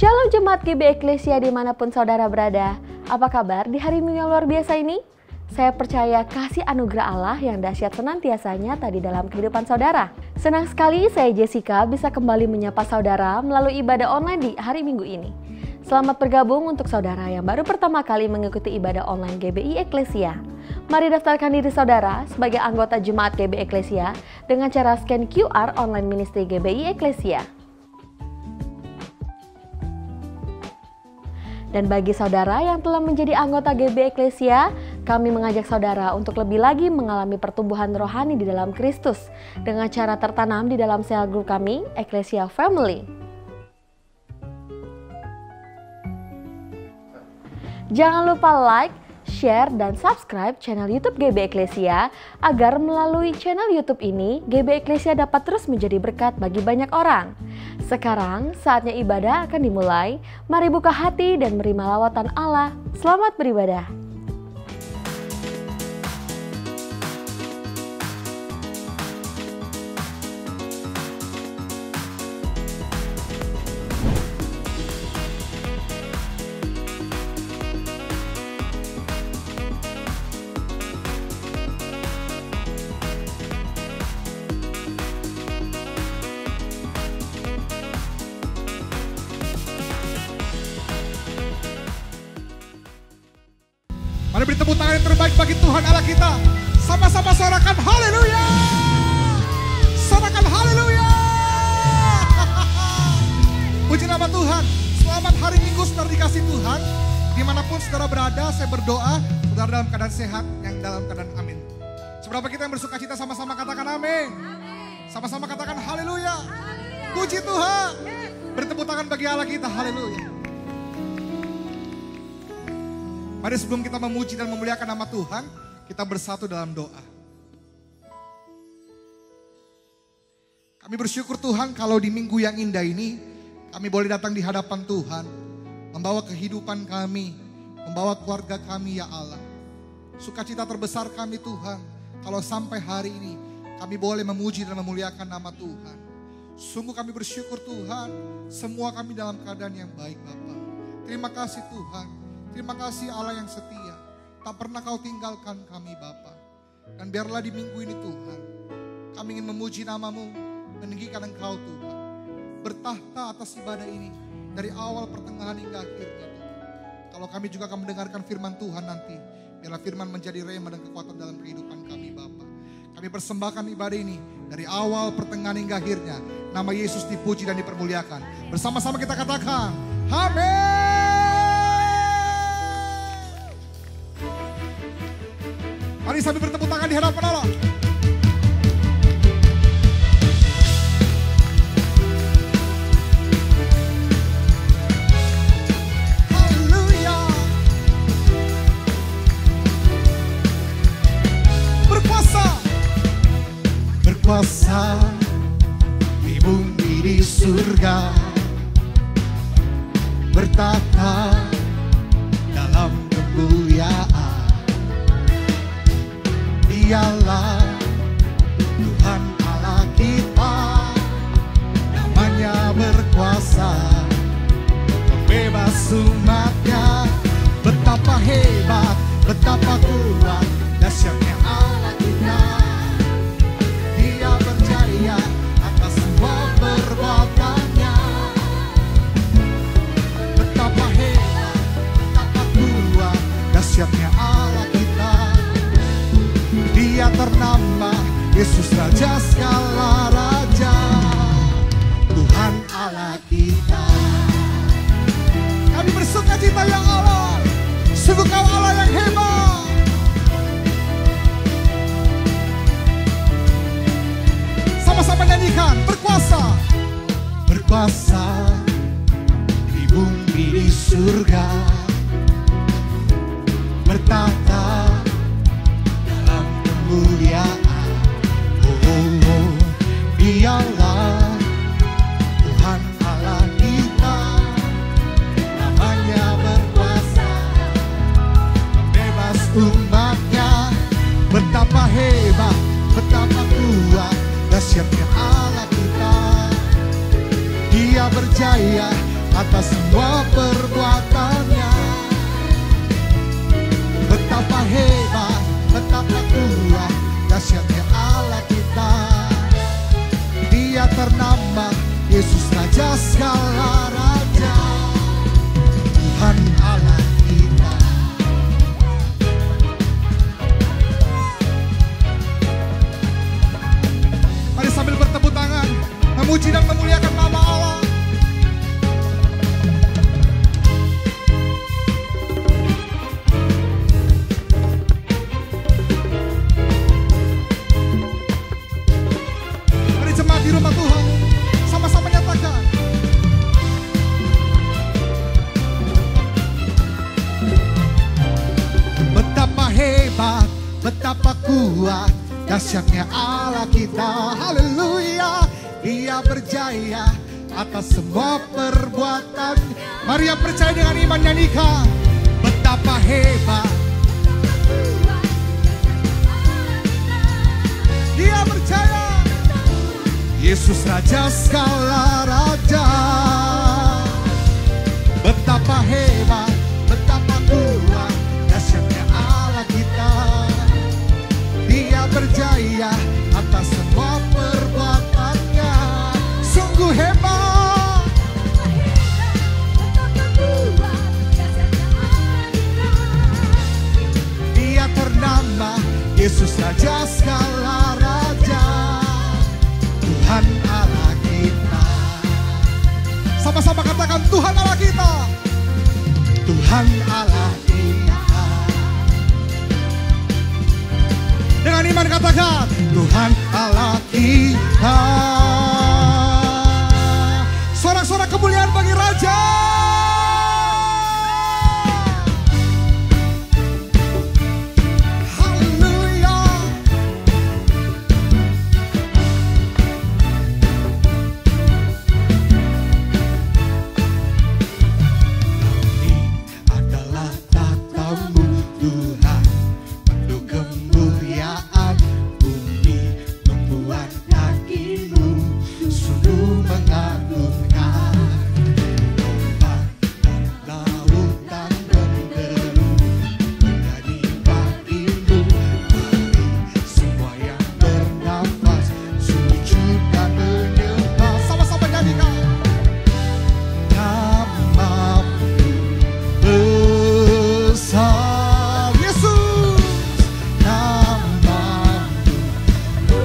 Shalom Jemaat GB Eklesia dimanapun saudara berada. Apa kabar di hari Minggu yang luar biasa ini? Saya percaya kasih anugerah Allah yang dahsyat senantiasa nyata di dalam kehidupan saudara. Senang sekali saya Jessica bisa kembali menyapa saudara melalui ibadah online di hari Minggu ini. Selamat bergabung untuk saudara yang baru pertama kali mengikuti ibadah online GBI Eklesia. Mari daftarkan diri saudara sebagai anggota Jemaat GB Eklesia dengan cara scan QR online ministry GBI Eklesia. Dan bagi saudara yang telah menjadi anggota GB Eklesia, kami mengajak saudara untuk lebih lagi mengalami pertumbuhan rohani di dalam Kristus dengan cara tertanam di dalam sel grup kami, Eklesia Family. Jangan lupa like, share, dan subscribe channel YouTube GB Eklesia agar melalui channel YouTube ini, GB Eklesia dapat terus menjadi berkat bagi banyak orang. Sekarang saatnya ibadah akan dimulai. Mari buka hati dan menerima lawatan Allah. Selamat beribadah. Mari beri tepuk tangan yang terbaik bagi Tuhan Allah kita. Sama-sama sorakan haleluya. Sorakan haleluya. Puji nama Tuhan. Selamat hari Minggu saudara dikasih Tuhan. Dimanapun saudara berada, saya berdoa saudara dalam keadaan sehat, yang dalam keadaan amin. Seberapa kita yang bersuka cita sama-sama katakan amin. Sama-sama katakan haleluya. Puji Tuhan. Beri tepuk tangan bagi Allah kita, haleluya. Mari sebelum kita memuji dan memuliakan nama Tuhan, kita bersatu dalam doa. Kami bersyukur Tuhan kalau di minggu yang indah ini, kami boleh datang di hadapan Tuhan, membawa kehidupan kami, membawa keluarga kami ya Allah. Sukacita terbesar kami Tuhan, kalau sampai hari ini kami boleh memuji dan memuliakan nama Tuhan. Sungguh kami bersyukur Tuhan, semua kami dalam keadaan yang baik Bapa. Terima kasih Tuhan. Terima kasih Allah yang setia. Tak pernah kau tinggalkan kami Bapa. Dan biarlah di minggu ini Tuhan, kami ingin memuji namamu, meninggikan Engkau Tuhan. Bertahta atas ibadah ini, dari awal pertengahan hingga akhirnya Tuhan. Kalau kami juga akan mendengarkan firman Tuhan nanti, biarlah firman menjadi rema dan kekuatan dalam kehidupan kami Bapa. Kami persembahkan ibadah ini, dari awal pertengahan hingga akhirnya. Nama Yesus dipuji dan dipermuliakan. Bersama-sama kita katakan, amin. Mari sambil bertepuk tangan di hadapan Allah. Haleluya. Berkuasa. Berkuasa di bumi di surga. Bertata dalam kemuliaan. Dialah Tuhan Allah kita, namanya berkuasa, membebas umatnya. Betapa hebat, betapa kuat, dahsyatnya Allah kita. Dia berjaya atas semua perbuatannya. Betapa hebat, betapa kuat, dahsyatnya Allah kita. Dia ternama Yesus Raja segala raja, Tuhan Allah kita. Kami bersuka cita ya Allah, sungguh Kau Allah yang hebat. Sama-sama nyanyikan, berkuasa. Berkuasa di bumi di surga, bertata kemuliaan. Dialah Tuhan Allah kita, namanya berkuasa, membebas umatnya. Betapa hebat, betapa kuat, dahsyatnya Allah kita. Dia berjaya atas semua perbuatannya. Betapa hebat, betapa kuat, dahsyatnya Allah kita. Dia ternama Yesus Raja segala raja, Tuhan Allah kita. Mari sambil bertepuk tangan memuji dan memuliakan nama Allah. Mari jemaat di rumah Tuhan sama-sama nyatakan. Betapa hebat, betapa kuat, dahsyatnya Allah kita. Haleluya. Dia berjaya atas semua perbuatan. Mari yang percaya dengan iman nyanyikan. Betapa hebat, Dia berjaya. Yesus Raja segala raja. Betapa hebat, betapa kuat, dahsyatnya Allah kita. Dia berjaya atas semua perbuatannya. Sungguh hebat. Dia ternama Yesus Raja segala raja, Tuhan Allah kita. Sama-sama katakan Tuhan Allah kita. Tuhan Allah kita. Dengan iman katakan Tuhan Allah kita. Sorak-sorak kemuliaan bagi Raja. Haleluya. Ini adalah tatamu Tuhan, penuh kemuliaan, bumi membuat kakimu sungguh mengagumkan. Ombak dan lautan menderu menjadi bagimu. Mari semua yang bernafas sujud dan menyembah. Sama-sama nyanyikan. Namamu besar Yesus, namamu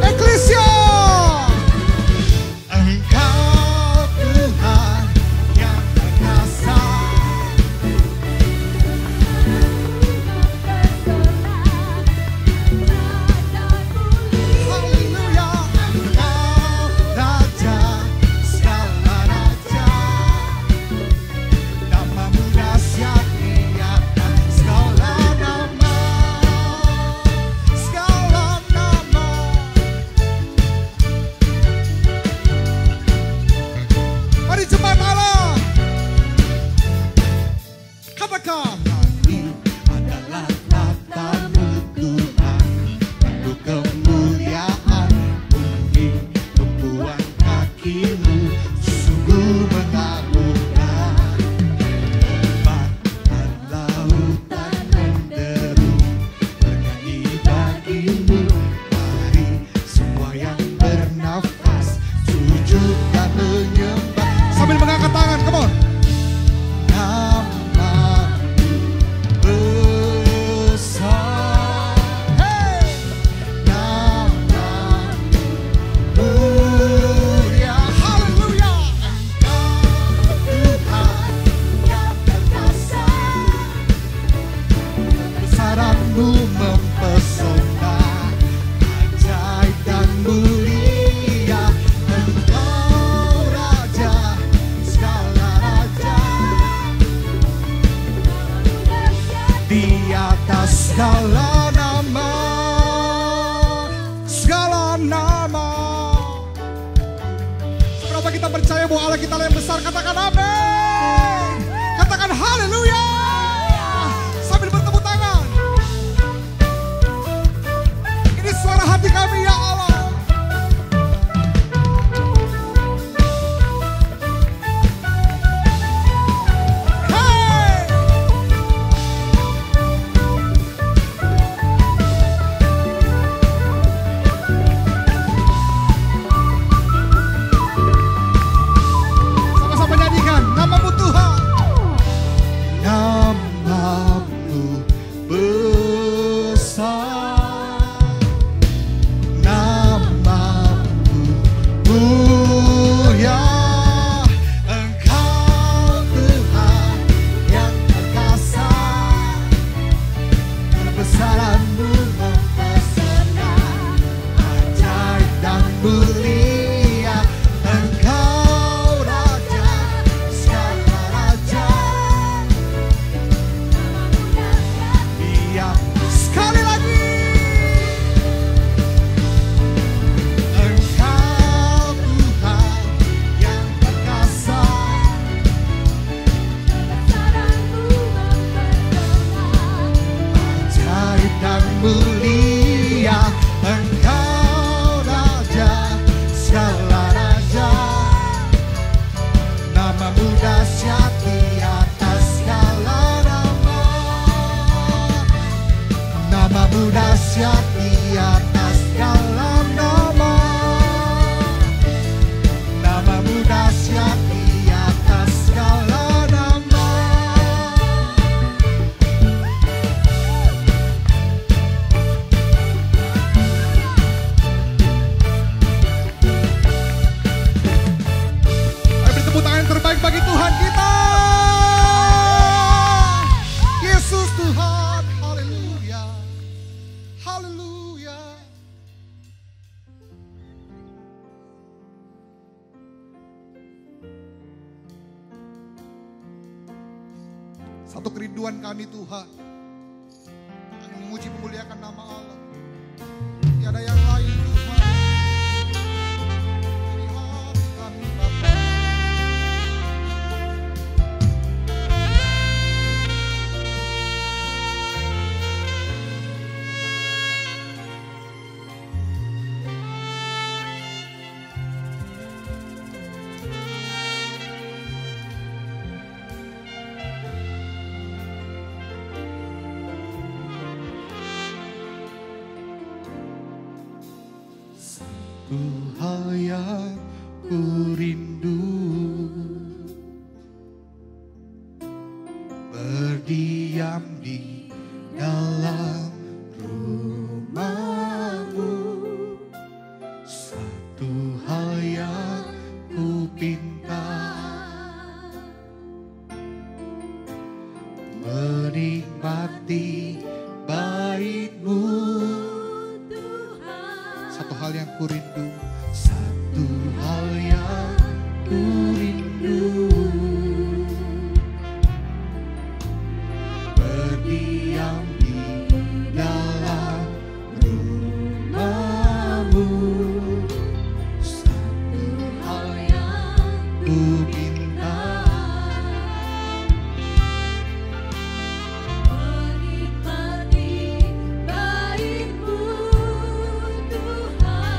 Eklesia. Engkau Tuhan yang perkasa. Haleluya. Engkau Raja segala raja. Namamu dahsyat di atas segala nama. Segala nama. Mari jemaat Allah, katakan. Ini adalah tatamu Tuhan, penuh kemuliaan, bumi membuat kakimu sungguh mengagumkan. Ombak dan lautan menderu bernyanyi bagimu. Mari semua yang bernafas sujud dan menyembah. Sambil mengangkat tangan, come on. Namamu besar, hey. Namamu mulia, haleluya. Engkau Tuhan yang perkasa, kebesaranmu mempesona, ajaib dan mulia. Engkau Raja segala raja, di atas segala nama, segala nama. Seberapa kita percaya bahwa Allah kita yang besar, katakan amin. Katakan haleluya. Sambil bertepuk tangan. Ini suara hati kami ya Allah. mulia, Engkau Raja, segala Raja. Iya, sekali lagi. Engkau Tuhan yang perkasa, ajaib dan mulia, Engkau Raja, segala Raja. Namamu dahsyat di atas segala nama, namamu dahsyat di atas segala nama, namamu dahsyat di atas segala nama. Ayo beri tepuk tangan yang terbaik bagi Tuhan kita. Yesus Tuhan, haleluya, haleluya. Satu kerinduan kami Tuhan, kami memuji memuliakan nama Allah. Tiada yang lain Tuhan. Ini hati kami Bapa. Tuhan yang ku rindu, berdiam di dalam rumah-Mu. Satu hal yang ku pinta, menikmati bait-Mu. Satu hal yang ku rindu, satu hal yang ku rindu, berdiam di dalam rumah-Mu. Satu hal yang ku minta, menikmati bait-Mu Tuhan.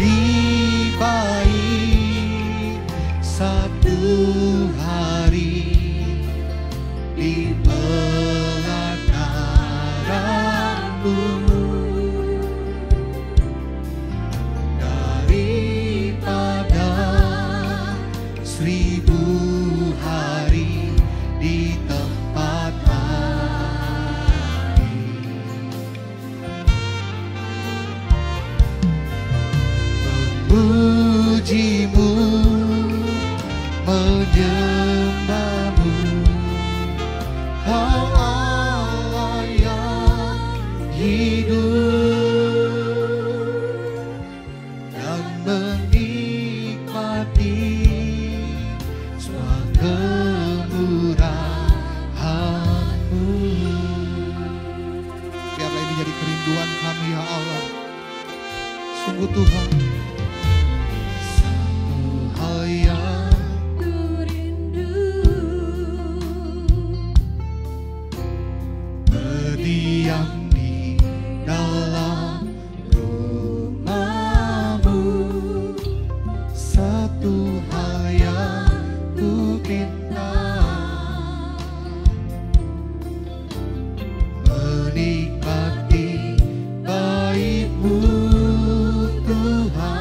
lebih baik satu hari di pelataran-Mu daripada 1000 hari di tempat lain. Memuji-Mu, menyembah-Mu, Kau Allah yang hidup, dan menikmati semua kemurahan-Mu. Biarlah ini jadi kerinduan kami ya Allah. Sungguh Tuhan, satu hal yang Ku rindu, berdiam di dalam rumah-Mu. Satu hal yang ku pinta, menikmati bait-Mu Tuhan.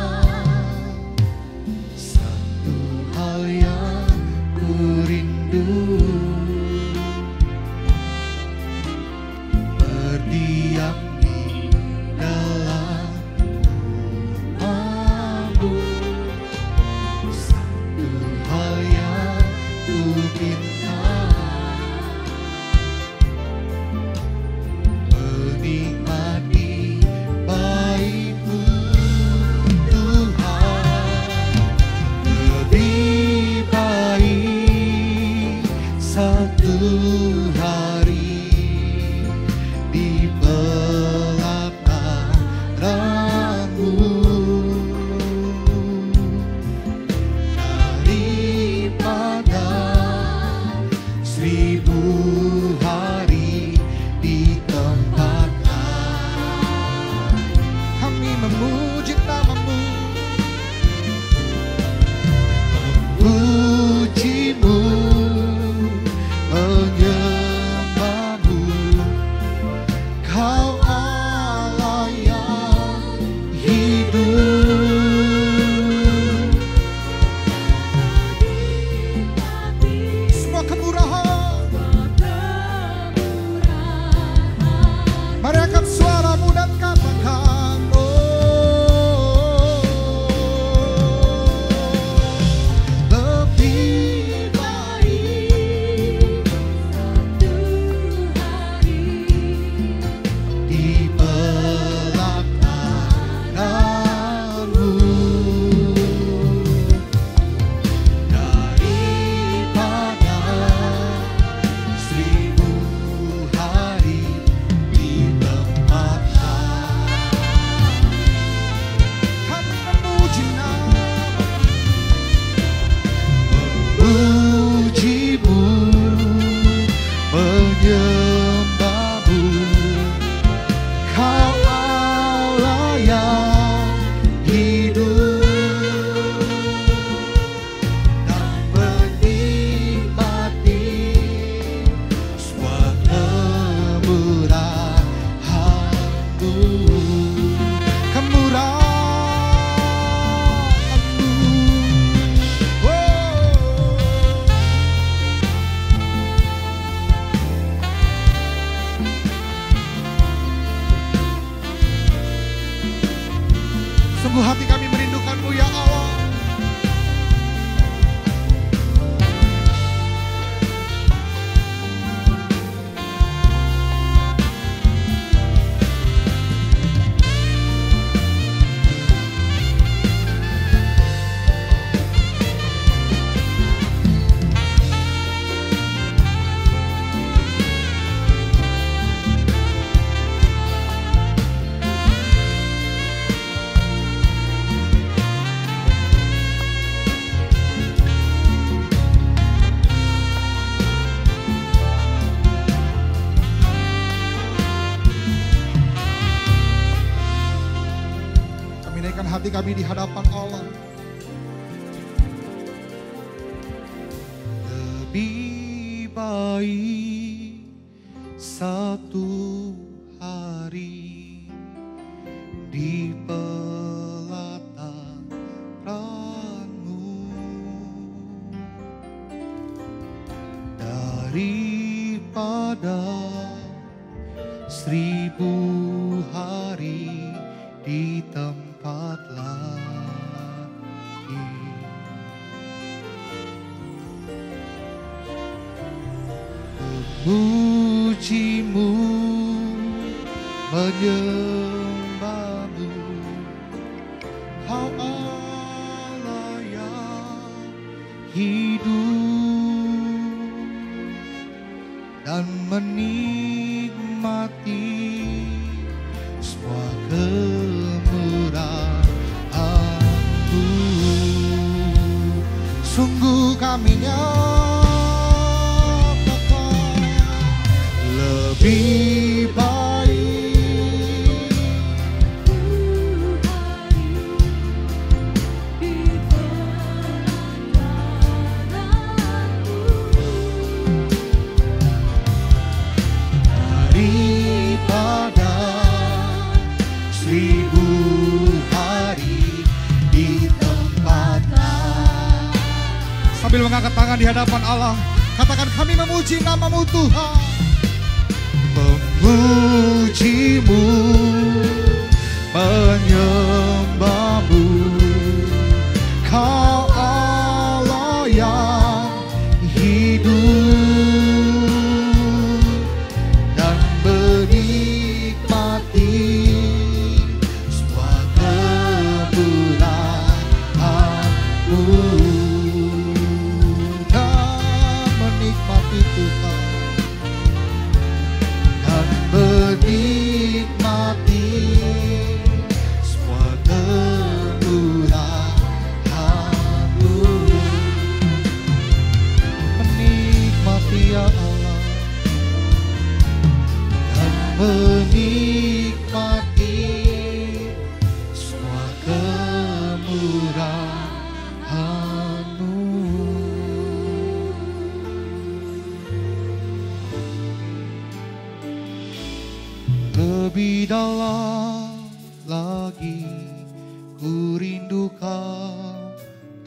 memuji namamu, memujimu, menyembahmu. Kau Allah yang hidup. Semua kemurahan, mari angkat suaramu dan katakan, oh, lebih baik di belakangmu daripada 1000 hari di tempat kami memuji namamu, memujimu, menyembahmu. Kau Allah yang hidup dan menikmati semua kemurahan-Mu, kemurahan-Mu. Oh. Sungguh hati kami merindukan-Mu ya Allah. Kami naikkan hati kami di hadapan Allah. Lebih baik satu hari di pelataran-Mu daripada 1000 hari di tempat lain. Memujimu, menyembahmu. Kau Allah yang hidup dan menikmati semua kemurahan-Mu. Sungguh kami nyatakan lebih baik daripada 1000 hari di tempat lain. Sambil mengangkat tangan di hadapan Allah, katakan, kami memuji namamu Tuhan. Memujimu, menyembahmu. Kau Allah yang hidup dan menikmati semua kemurahan-Mu, dan menikmati Tuhan, dan menikmati semua lagi. Ku rindu Kau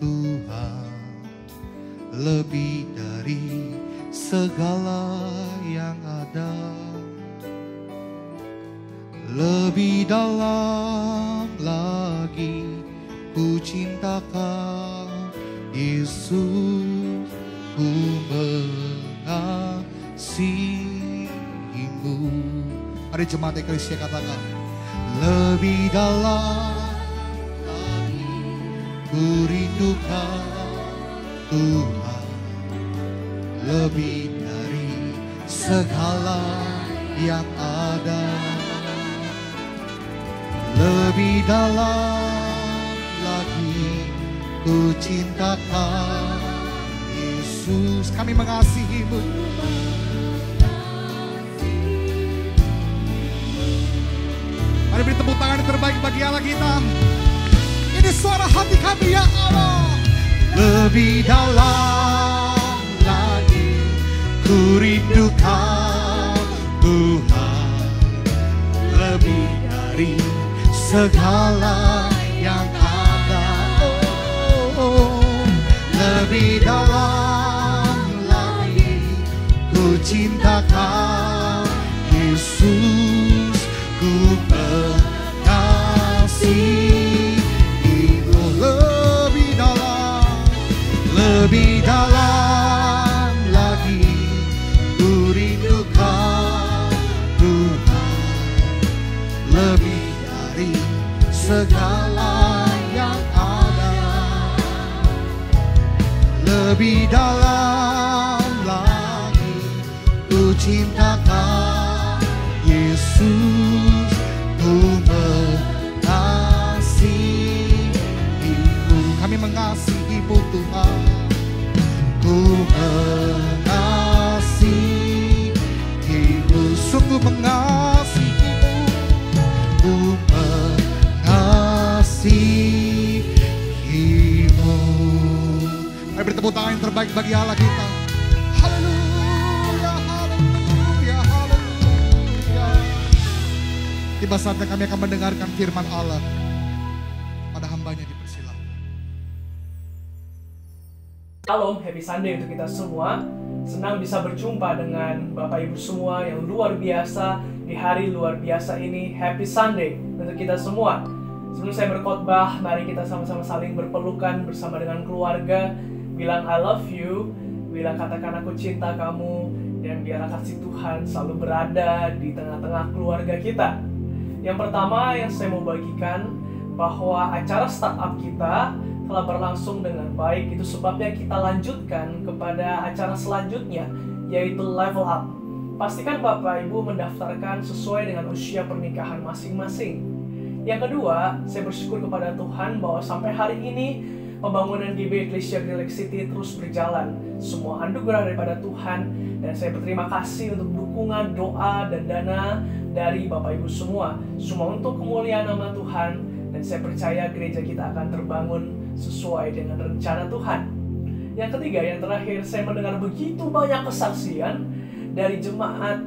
Tuhan, lebih dari segala yang ada. Lebih dalam lagi ku cinta Kau Yesus, ku mengasihimu. Mari jemaat eklesia katakan, lebih dalam lagi ku rindu Kau Tuhan, lebih dari segala yang ada. Lebih dalam lagi ku cinta Kau Yesus, kami mengasihimu. Mari beri tepuk tangan yang terbaik bagi Allah kita. Ini suara hati kami ya Allah. Lebih dalam lagi ku rindu Kau Tuhan, lebih dari segala yang ada. Lebih dalam lagi ku cinta Kau Yesus, ku mengasihimu. Lebih dalam lagi ku rindu Kau Tuhan, lebih dari segala yang ada. Lebih dalam lagi ku cinta Kau Yesus, ku mengasihimu. Kami mengasihimu Tuhan, ku mengasihimu, sungguh mengasihimu, ku mengasihimu. Mari beri tepuk tangan yang terbaik bagi Allah kita. Haleluya, haleluya, haleluya. Tiba saatnya kami akan mendengarkan firman Allah. Pada hambanya dipersilakan. Shalom, happy Sunday untuk kita semua. Senang bisa berjumpa dengan Bapak Ibu semua yang luar biasa di hari luar biasa ini. Happy Sunday untuk kita semua. Sebelum saya berkhotbah, mari kita sama-sama saling berpelukan bersama dengan keluarga. Bilang I love you, bilang katakan aku cinta kamu, dan biarlah kasih Tuhan selalu berada di tengah-tengah keluarga kita. Yang pertama yang saya mau bagikan, bahwa acara startup kita telah berlangsung dengan baik. Itu sebabnya kita lanjutkan kepada acara selanjutnya, yaitu Level Up. Pastikan Bapak Ibu mendaftarkan sesuai dengan usia pernikahan masing-masing. Yang kedua, saya bersyukur kepada Tuhan bahwa sampai hari ini pembangunan GB Ecclesia Great Lake City terus berjalan. Semua anugerah daripada Tuhan, dan saya berterima kasih untuk dukungan, doa, dan dana dari Bapak Ibu semua. Semua untuk kemuliaan nama Tuhan, dan saya percaya gereja kita akan terbangun sesuai dengan rencana Tuhan. Yang ketiga, yang terakhir, saya mendengar begitu banyak kesaksian dari jemaat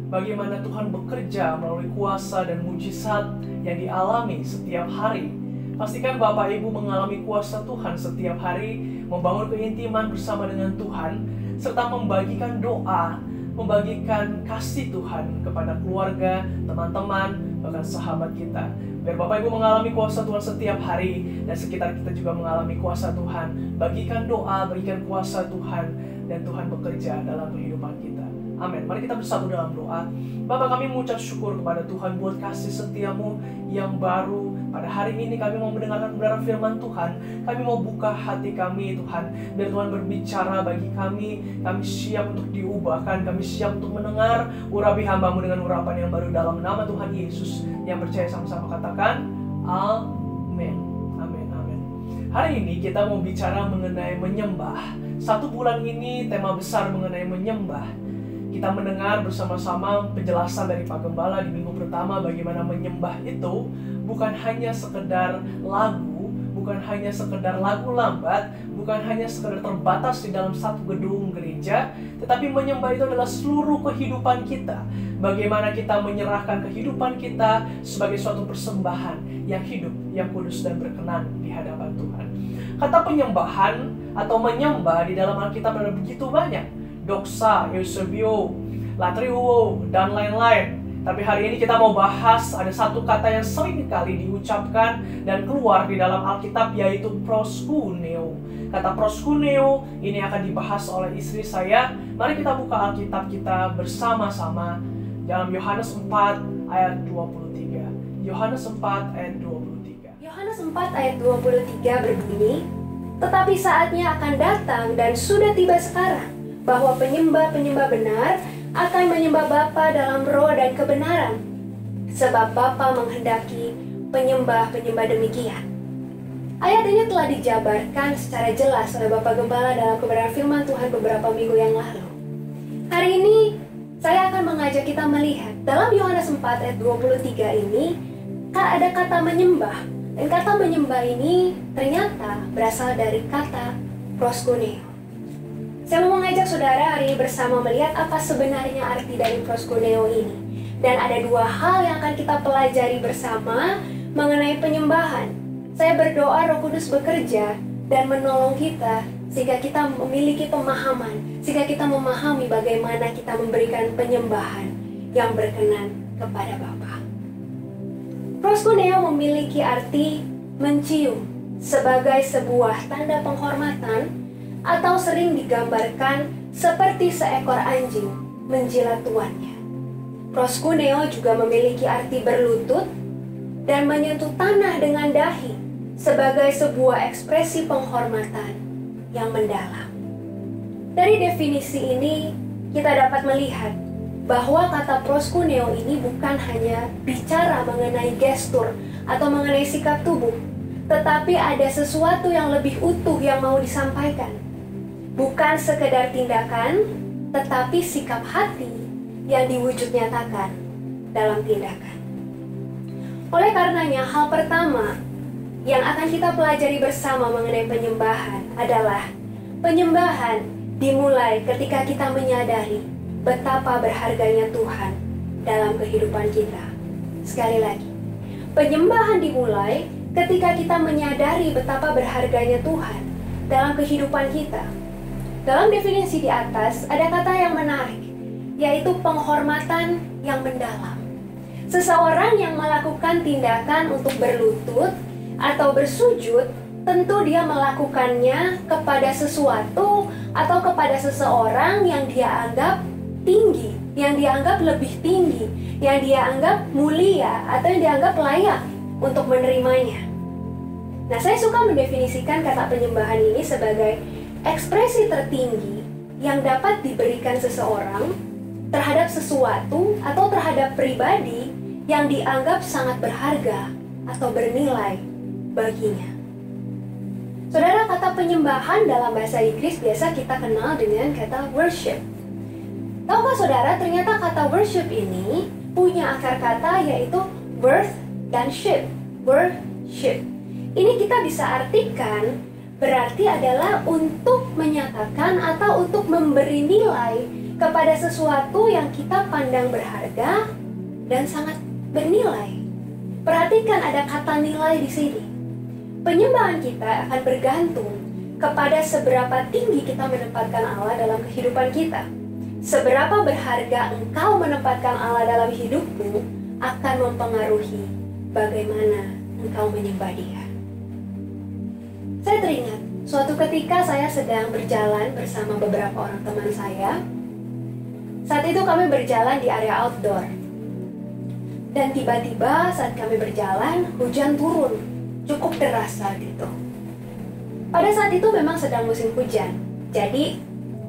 bagaimana Tuhan bekerja melalui kuasa dan mujizat yang dialami setiap hari. Pastikan Bapak Ibu mengalami kuasa Tuhan setiap hari, membangun keintiman bersama dengan Tuhan, serta membagikan doa, membagikan kasih Tuhan kepada keluarga, teman-teman, bahkan sahabat kita. Biar Bapak Ibu mengalami kuasa Tuhan setiap hari, dan sekitar kita juga mengalami kuasa Tuhan. Bagikan doa, bagikan kuasa Tuhan, dan Tuhan bekerja dalam kehidupan kita. Amin. Mari kita bersatu dalam doa. Bapa, kami mengucap syukur kepada Tuhan buat kasih setiamu yang baru. Pada hari ini kami mau mendengarkan kebenaran firman Tuhan. Kami mau buka hati kami Tuhan. Biar Tuhan berbicara bagi kami. Kami siap untuk diubahkan. Kami siap untuk mendengar urapi hamba-Mu dengan urapan yang baru dalam nama Tuhan Yesus. Yang percaya sama-sama katakan amin. Amin. Amin. Hari ini kita mau bicara mengenai menyembah. 1 bulan ini tema besar mengenai menyembah. Kita mendengar bersama-sama penjelasan dari Pak Gembala di minggu pertama bagaimana menyembah itu bukan hanya sekedar lagu, bukan hanya sekedar lagu lambat, bukan hanya sekedar terbatas di dalam satu gedung gereja, tetapi menyembah itu adalah seluruh kehidupan kita. bagaimana kita menyerahkan kehidupan kita sebagai suatu persembahan yang hidup, yang kudus dan berkenan di hadapan Tuhan. Kata penyembahan atau menyembah di dalam Alkitab ada begitu banyak. Doxa, eusebio, latriuo, dan lain-lain. Tapi hari ini kita mau bahas ada satu kata yang sering kali diucapkan dan keluar di dalam Alkitab, yaitu proskuneo. Kata proskuneo ini akan dibahas oleh istri saya. Mari kita buka Alkitab kita bersama-sama dalam Yohanes 4 ayat 23. Yohanes 4 ayat 23. Yohanes 4 ayat 23 berbunyi, "Tetapi saatnya akan datang dan sudah tiba sekarang, bahwa penyembah-penyembah benar akan menyembah Bapa dalam roh dan kebenaran, sebab Bapa menghendaki penyembah-penyembah demikian." Ayat ini telah dijabarkan secara jelas oleh Bapak Gembala dalam kebenaran firman Tuhan beberapa minggu yang lalu. Hari ini saya akan mengajak kita melihat dalam Yohanes 4 ayat 23 ini ada kata menyembah. Dan kata menyembah ini ternyata berasal dari kata proskuneo. Saya mau mengajak saudara hari ini bersama melihat apa sebenarnya arti dari proskuneo ini. Dan ada dua hal yang akan kita pelajari bersama mengenai penyembahan. Saya berdoa Roh Kudus bekerja dan menolong kita sehingga kita memiliki pemahaman, sehingga kita memahami bagaimana kita memberikan penyembahan yang berkenan kepada Bapa. Proskuneo memiliki arti mencium sebagai sebuah tanda penghormatan atau sering digambarkan seperti seekor anjing menjilat tuannya. Proskuneo juga memiliki arti berlutut dan menyentuh tanah dengan dahi sebagai sebuah ekspresi penghormatan yang mendalam. Dari definisi ini, kita dapat melihat bahwa kata proskuneo ini bukan hanya bicara mengenai gestur atau mengenai sikap tubuh, tetapi ada sesuatu yang lebih utuh yang mau disampaikan. Bukan sekedar tindakan, tetapi sikap hati yang diwujud nyatakan dalam tindakan. Oleh karenanya, hal pertama yang akan kita pelajari bersama mengenai penyembahan adalah penyembahan dimulai ketika kita menyadari betapa berharganya Tuhan dalam kehidupan kita. Sekali lagi, penyembahan dimulai ketika kita menyadari betapa berharganya Tuhan dalam kehidupan kita. Dalam definisi di atas, ada kata yang menarik, yaitu penghormatan yang mendalam. Seseorang yang melakukan tindakan untuk berlutut atau bersujud, tentu dia melakukannya kepada sesuatu atau kepada seseorang yang dia anggap tinggi, yang dianggap lebih tinggi, yang dia anggap mulia, atau yang dianggap layak untuk menerimanya. Nah, saya suka mendefinisikan kata penyembahan ini sebagai ekspresi tertinggi yang dapat diberikan seseorang terhadap sesuatu atau terhadap pribadi yang dianggap sangat berharga atau bernilai baginya. Saudara, kata penyembahan dalam bahasa Inggris biasa kita kenal dengan kata worship. Tahukah saudara, ternyata kata worship ini punya akar kata yaitu worth dan ship. Worship. Ini kita bisa artikan berarti adalah untuk menyatakan atau untuk memberi nilai kepada sesuatu yang kita pandang berharga dan sangat bernilai. Perhatikan ada kata nilai di sini. Penyembahan kita akan bergantung kepada seberapa tinggi kita menempatkan Allah dalam kehidupan kita. Seberapa berharga engkau menempatkan Allah dalam hidupmu akan mempengaruhi bagaimana engkau menyembah Dia. Saya teringat, suatu ketika saya sedang berjalan bersama beberapa orang teman saya. Saat itu kami berjalan di area outdoor. Dan tiba-tiba saat kami berjalan, hujan turun. Cukup deras saat itu. Pada saat itu memang sedang musim hujan. Jadi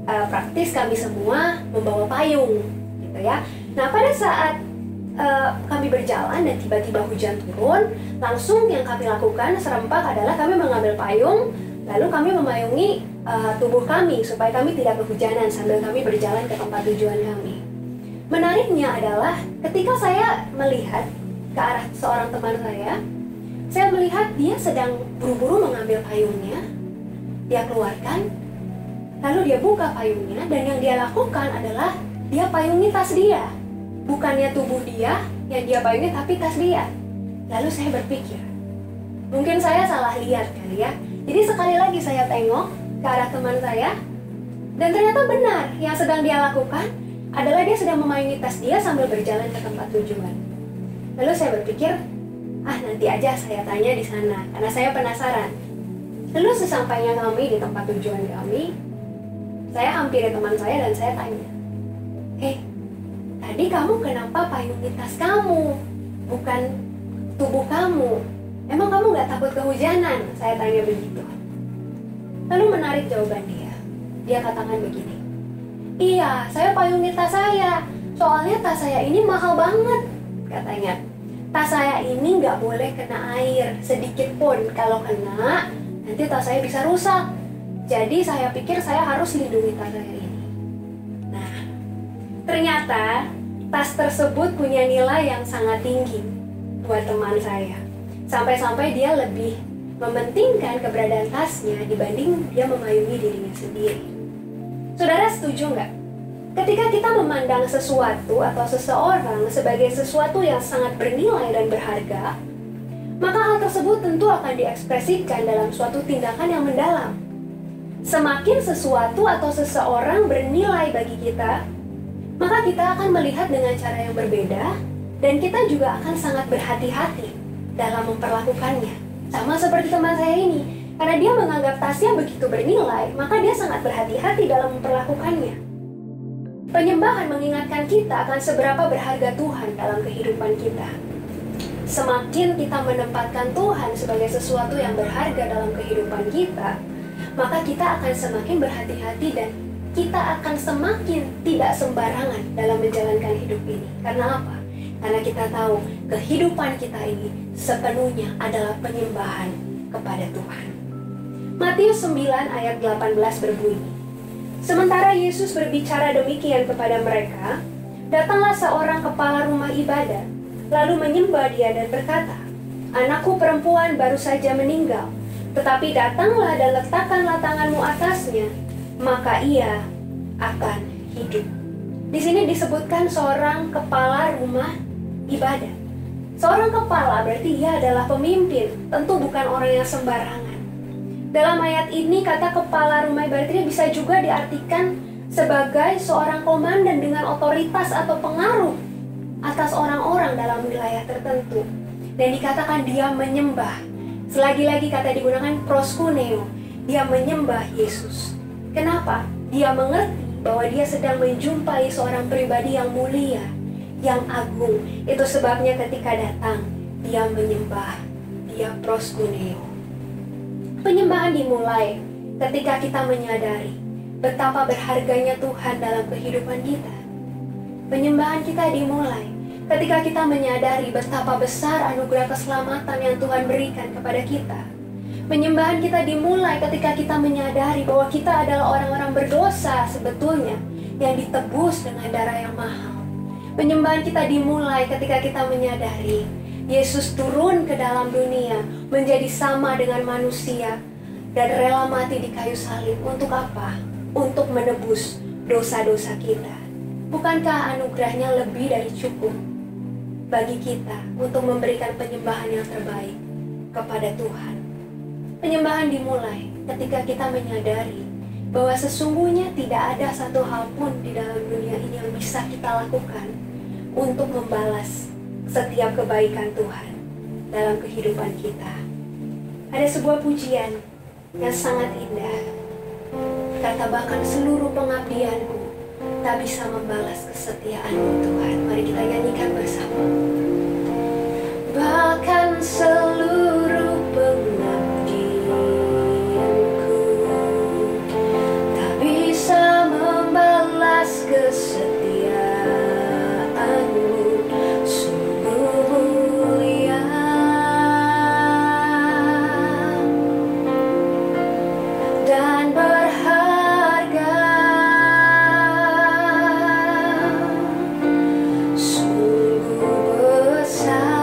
praktis kami semua membawa payung, gitu ya. Nah, pada saat kami berjalan dan tiba-tiba hujan turun, langsung yang kami lakukan serempak adalah kami mengambil payung, lalu kami memayungi tubuh kami supaya kami tidak kehujanan sambil kami berjalan ke tempat tujuan kami. Menariknya adalah ketika saya melihat ke arah seorang teman saya melihat dia sedang buru-buru mengambil payungnya, dia keluarkan, lalu dia buka payungnya, dan yang dia lakukan adalah dia payungi tas dia. bukannya tubuh dia yang dia payungi, tapi tas dia. Lalu saya berpikir, mungkin saya salah lihat kali ya. Jadi sekali lagi saya tengok ke arah teman saya, dan ternyata benar yang sedang dia lakukan adalah dia sedang memayungi tas dia sambil berjalan ke tempat tujuan. Lalu saya berpikir, nanti aja saya tanya di sana, karena saya penasaran. Lalu sesampainya kami di tempat tujuan kami, saya hampiri teman saya dan saya tanya, tadi kamu kenapa payungi tas kamu, bukan tubuh kamu? Emang kamu gak takut kehujanan? Saya tanya begitu. Lalu menarik jawaban dia. Dia katakan begini, iya, saya payungi tas saya, soalnya tas saya ini mahal banget, katanya. Tas saya ini gak boleh kena air sedikit pun, kalau kena nanti tas saya bisa rusak. Jadi saya pikir saya harus lindungi tas saya ini. Nah, ternyata tas tersebut punya nilai yang sangat tinggi buat teman saya. Sampai-sampai dia lebih mementingkan keberadaan tasnya dibanding dia memayungi dirinya sendiri. Saudara setuju nggak? Ketika kita memandang sesuatu atau seseorang sebagai sesuatu yang sangat bernilai dan berharga, maka hal tersebut tentu akan diekspresikan dalam suatu tindakan yang mendalam. Semakin sesuatu atau seseorang bernilai bagi kita, maka kita akan melihat dengan cara yang berbeda, dan kita juga akan sangat berhati-hati dalam memperlakukannya. Sama seperti teman saya ini, karena dia menganggap tasnya begitu bernilai, maka dia sangat berhati-hati dalam memperlakukannya. Penyembahan mengingatkan kita akan seberapa berharga Tuhan dalam kehidupan kita. Semakin kita menempatkan Tuhan sebagai sesuatu yang berharga dalam kehidupan kita, maka kita akan semakin berhati-hati dan kita akan semakin tidak sembarangan dalam menjalankan hidup ini. Karena apa? Karena kita tahu kehidupan kita ini sepenuhnya adalah penyembahan kepada Tuhan. Matius 9 ayat 18 berbunyi, sementara Yesus berbicara demikian kepada mereka, datanglah seorang kepala rumah ibadah, lalu menyembah dia dan berkata, anakku perempuan baru saja meninggal, tetapi datanglah dan letakkanlah tanganmu atasnya, maka ia akan hidup. Di sini disebutkan seorang kepala rumah ibadah. Seorang kepala berarti ia adalah pemimpin, tentu bukan orang yang sembarangan. Dalam ayat ini kata kepala rumah ibadah ini bisa juga diartikan sebagai seorang komandan dengan otoritas atau pengaruh atas orang-orang dalam wilayah tertentu. Dan dikatakan dia menyembah. Selagi-lagi kata digunakan proskuneo, dia menyembah Yesus. Kenapa? Dia mengerti bahwa dia sedang menjumpai seorang pribadi yang mulia, yang agung. Itu sebabnya ketika datang, dia menyembah, dia proskuneo. Penyembahan dimulai ketika kita menyadari betapa berharganya Tuhan dalam kehidupan kita. Penyembahan kita dimulai ketika kita menyadari betapa besar anugerah keselamatan yang Tuhan berikan kepada kita. Penyembahan kita dimulai ketika kita menyadari bahwa kita adalah orang-orang berdosa sebetulnya yang ditebus dengan darah yang mahal. Penyembahan kita dimulai ketika kita menyadari Yesus turun ke dalam dunia menjadi sama dengan manusia dan rela mati di kayu salib. Untuk apa? Untuk menebus dosa-dosa kita. Bukankah anugerahnya lebih dari cukup bagi kita untuk memberikan penyembahan yang terbaik kepada Tuhan? Penyembahan dimulai ketika kita menyadari bahwa sesungguhnya tidak ada satu hal pun di dalam dunia ini yang bisa kita lakukan untuk membalas setiap kebaikan Tuhan dalam kehidupan kita. Ada sebuah pujian yang sangat indah. Kata bahkan seluruh pengabdianku tak bisa membalas kesetiaan-Mu Tuhan. Mari kita nyanyikan bersama. Bahkan seluruh pengabdianku tak bisa membalas kesetiaan-Mu. Sungguh besar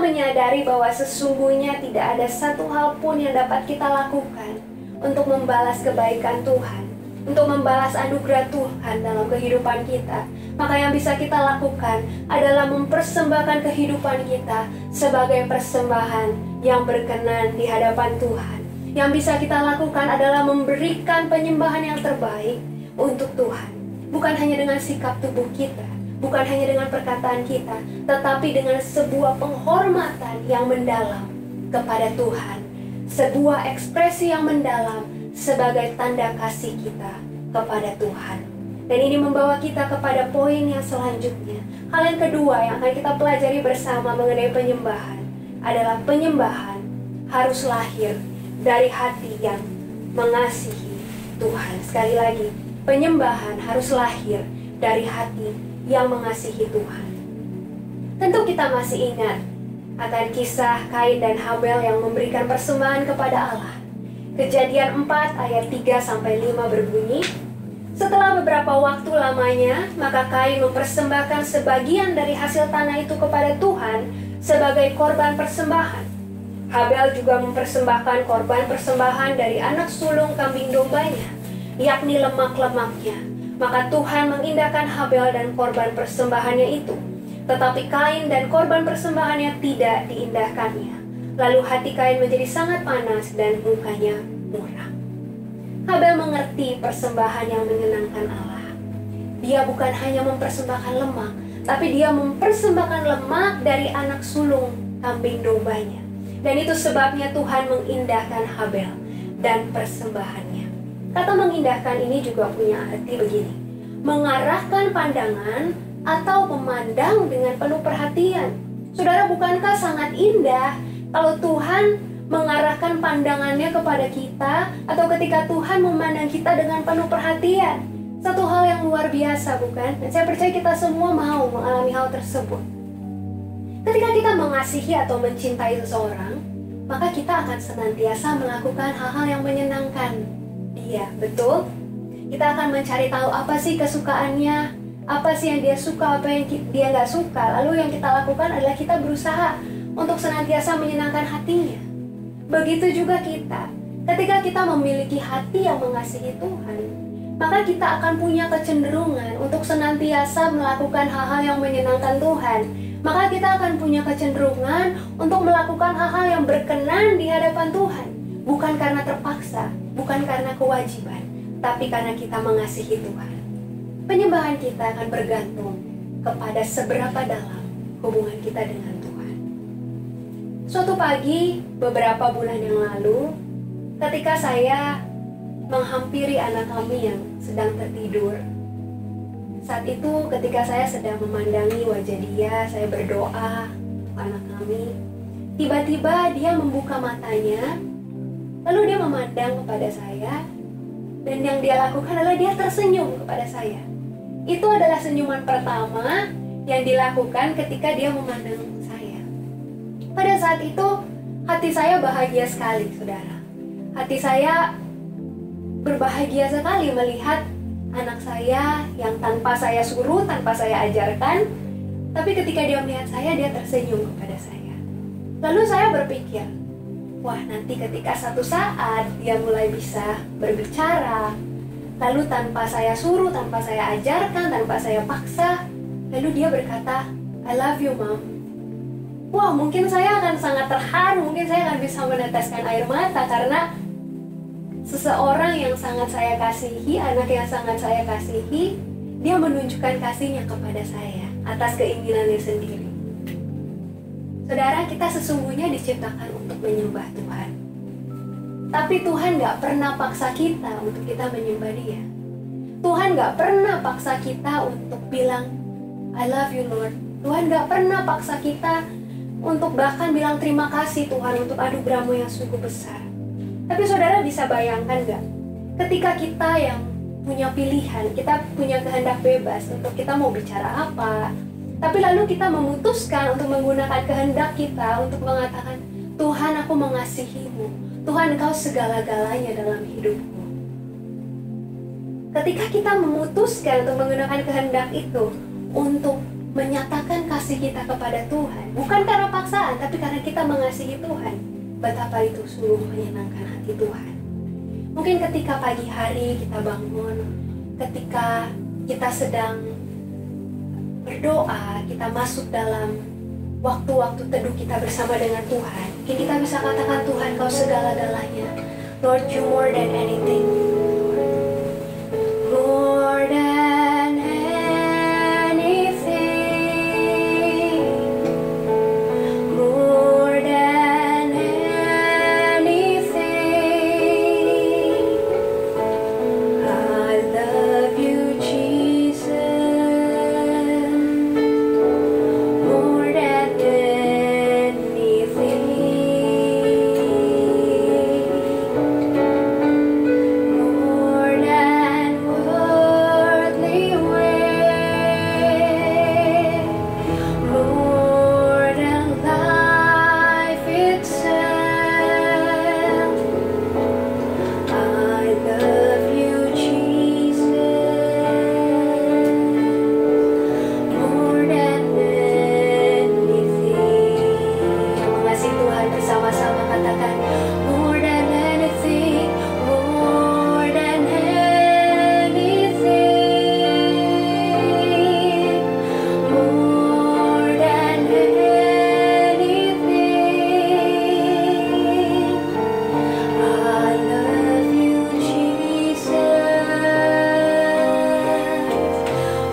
menyadari bahwa sesungguhnya tidak ada satu hal pun yang dapat kita lakukan untuk membalas kebaikan Tuhan, untuk membalas anugerah Tuhan dalam kehidupan kita. Maka yang bisa kita lakukan adalah mempersembahkan kehidupan kita sebagai persembahan yang berkenan di hadapan Tuhan. Yang bisa kita lakukan adalah memberikan penyembahan yang terbaik untuk Tuhan. Bukan hanya dengan sikap tubuh kita, bukan hanya dengan perkataan kita, tetapi dengan sebuah penghormatan yang mendalam kepada Tuhan. Sebuah ekspresi yang mendalam sebagai tanda kasih kita kepada Tuhan. Dan ini membawa kita kepada poin yang selanjutnya. Hal yang kedua yang akan kita pelajari bersama mengenai penyembahan adalah penyembahan harus lahir dari hati yang mengasihi Tuhan. Sekali lagi, penyembahan harus lahir dari hati yang mengasihi Tuhan. Tentu kita masih ingat akan kisah Kain dan Habel yang memberikan persembahan kepada Allah. Kejadian 4 ayat 3-5 berbunyi, setelah beberapa waktu lamanya, maka Kain mempersembahkan sebagian dari hasil tanah itu kepada Tuhan sebagai korban persembahan. Habel juga mempersembahkan korban persembahan dari anak sulung kambing dombanya, yakni lemak-lemaknya. Maka Tuhan mengindahkan Habel dan korban persembahannya itu, tetapi Kain dan korban persembahannya tidak diindahkannya. Lalu hati Kain menjadi sangat panas dan mukanya muram. Habel mengerti persembahan yang menyenangkan Allah. Dia bukan hanya mempersembahkan lemak, tapi dia mempersembahkan lemak dari anak sulung kambing dombanya. Dan itu sebabnya Tuhan mengindahkan Habel dan persembahannya. Kata mengindahkan ini juga punya arti begini: mengarahkan pandangan atau memandang dengan penuh perhatian. Saudara, bukankah sangat indah kalau Tuhan mengarahkan pandangannya kepada kita, atau ketika Tuhan memandang kita dengan penuh perhatian? Satu hal yang luar biasa, bukan? Dan saya percaya kita semua mau mengalami hal tersebut. Ketika kita mengasihi atau mencintai seseorang, maka kita akan senantiasa melakukan hal-hal yang menyenangkan dia, betul? Kita akan mencari tahu apa sih kesukaannya, apa sih yang dia suka, apa yang dia nggak suka. Lalu yang kita lakukan adalah kita berusaha untuk senantiasa menyenangkan hatinya. Begitu juga kita, ketika kita memiliki hati yang mengasihi Tuhan, maka kita akan punya kecenderungan untuk senantiasa melakukan hal-hal yang menyenangkan Tuhan. Maka kita akan punya kecenderungan untuk melakukan hal-hal yang berkenan di hadapan Tuhan. Bukan karena terpaksa, bukan karena kewajiban, tapi karena kita mengasihi Tuhan. Penyembahan kita akan bergantung kepada seberapa dalam hubungan kita dengan Tuhan. Suatu pagi, beberapa bulan yang lalu, ketika saya menghampiri anak kami yang sedang tertidur, saat itu ketika saya sedang memandangi wajah dia, saya berdoa untuk anak kami. Tiba-tiba dia membuka matanya, lalu dia memandang kepada saya, dan yang dia lakukan adalah dia tersenyum kepada saya. Itu adalah senyuman pertama yang dilakukan ketika dia memandang saya. Pada saat itu, hati saya bahagia sekali, saudara. Hati saya berbahagia sekali melihat anak saya yang tanpa saya suruh, tanpa saya ajarkan, tapi ketika dia melihat saya, dia tersenyum kepada saya. Lalu saya berpikir, wah, nanti ketika satu saat dia mulai bisa berbicara, lalu tanpa saya suruh, tanpa saya ajarkan, tanpa saya paksa, lalu dia berkata, I love you, Mom. Wah, mungkin saya akan sangat terharu, mungkin saya akan bisa meneteskan air mata karena seseorang yang sangat saya kasihi, anak yang sangat saya kasihi, dia menunjukkan kasihnya kepada saya atas keinginannya sendiri. Saudara, kita sesungguhnya diciptakan untuk menyembah Tuhan. Tapi Tuhan gak pernah paksa kita untuk kita menyembah Dia. Tuhan gak pernah paksa kita untuk bilang, I love you Lord. Tuhan gak pernah paksa kita untuk bahkan bilang terima kasih Tuhan untuk anugerah-Mu yang sungguh besar. Tapi saudara bisa bayangkan gak? Ketika kita yang punya pilihan, kita punya kehendak bebas untuk kita mau bicara apa, tapi lalu kita memutuskan untuk menggunakan kehendak kita untuk mengatakan, Tuhan, aku mengasihi-Mu. Tuhan, Engkau segala-galanya dalam hidupku. Ketika kita memutuskan untuk menggunakan kehendak itu untuk menyatakan kasih kasih kita kepada Tuhan, bukan karena paksaan, tapi karena kita mengasihi Tuhan, betapa itu sungguh menyenangkan hati Tuhan. Mungkin ketika pagi hari kita bangun, ketika kita sedang berdoa, kita masuk dalam waktu-waktu teduh kita bersama dengan Tuhan, mungkin kita bisa katakan, Tuhan, Kau segala-galanya. Lord, You more than anything. More than anything. More than anything. I love You, Jesus. More than anything. More than worldly wealth. More than life itself. I love You, Jesus. More than anything. Mengasihi Tuhan bersama-sama katakan, more than anything, more than anything, more than anything. I love You, Jesus.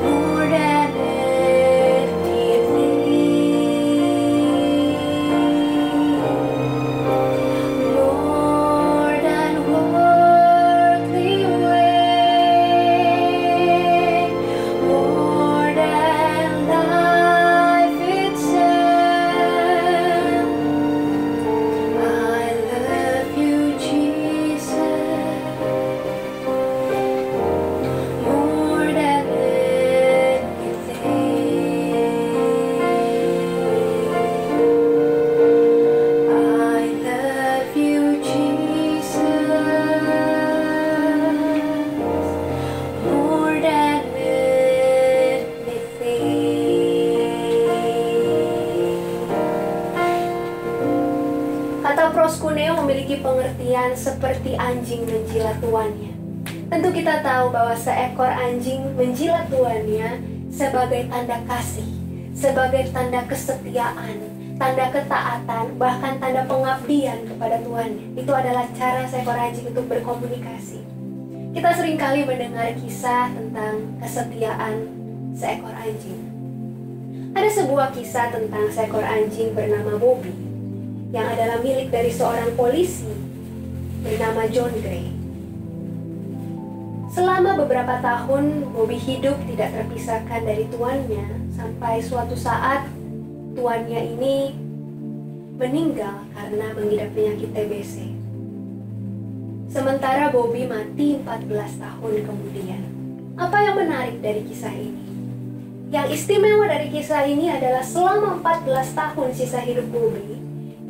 More than anything. More than worldly wealth. More than life itself. I love You, Jesus. More than anything. I love You, Jesus. More than anything. Kata proskuneo memiliki pengertian seperti anjing menjilat tuannya. Tentu kita tahu bahwa seekor anjing menjilat tuannya sebagai tanda kasih, sebagai tanda kesetiaan, tanda ketaatan, bahkan tanda pengabdian kepada tuannya. Itu adalah cara seekor anjing untuk berkomunikasi. Kita seringkali mendengar kisah tentang kesetiaan seekor anjing. Ada sebuah kisah tentang seekor anjing bernama Bobby yang adalah milik dari seorang polisi bernama John Gray. Selama beberapa tahun, Bobby hidup tidak terpisahkan dari tuannya sampai suatu saat tuannya ini meninggal karena mengidap penyakit TBC. Sementara Bobby mati 14 tahun kemudian. Apa yang menarik dari kisah ini? Yang istimewa dari kisah ini adalah selama 14 tahun sisa hidup Bobby,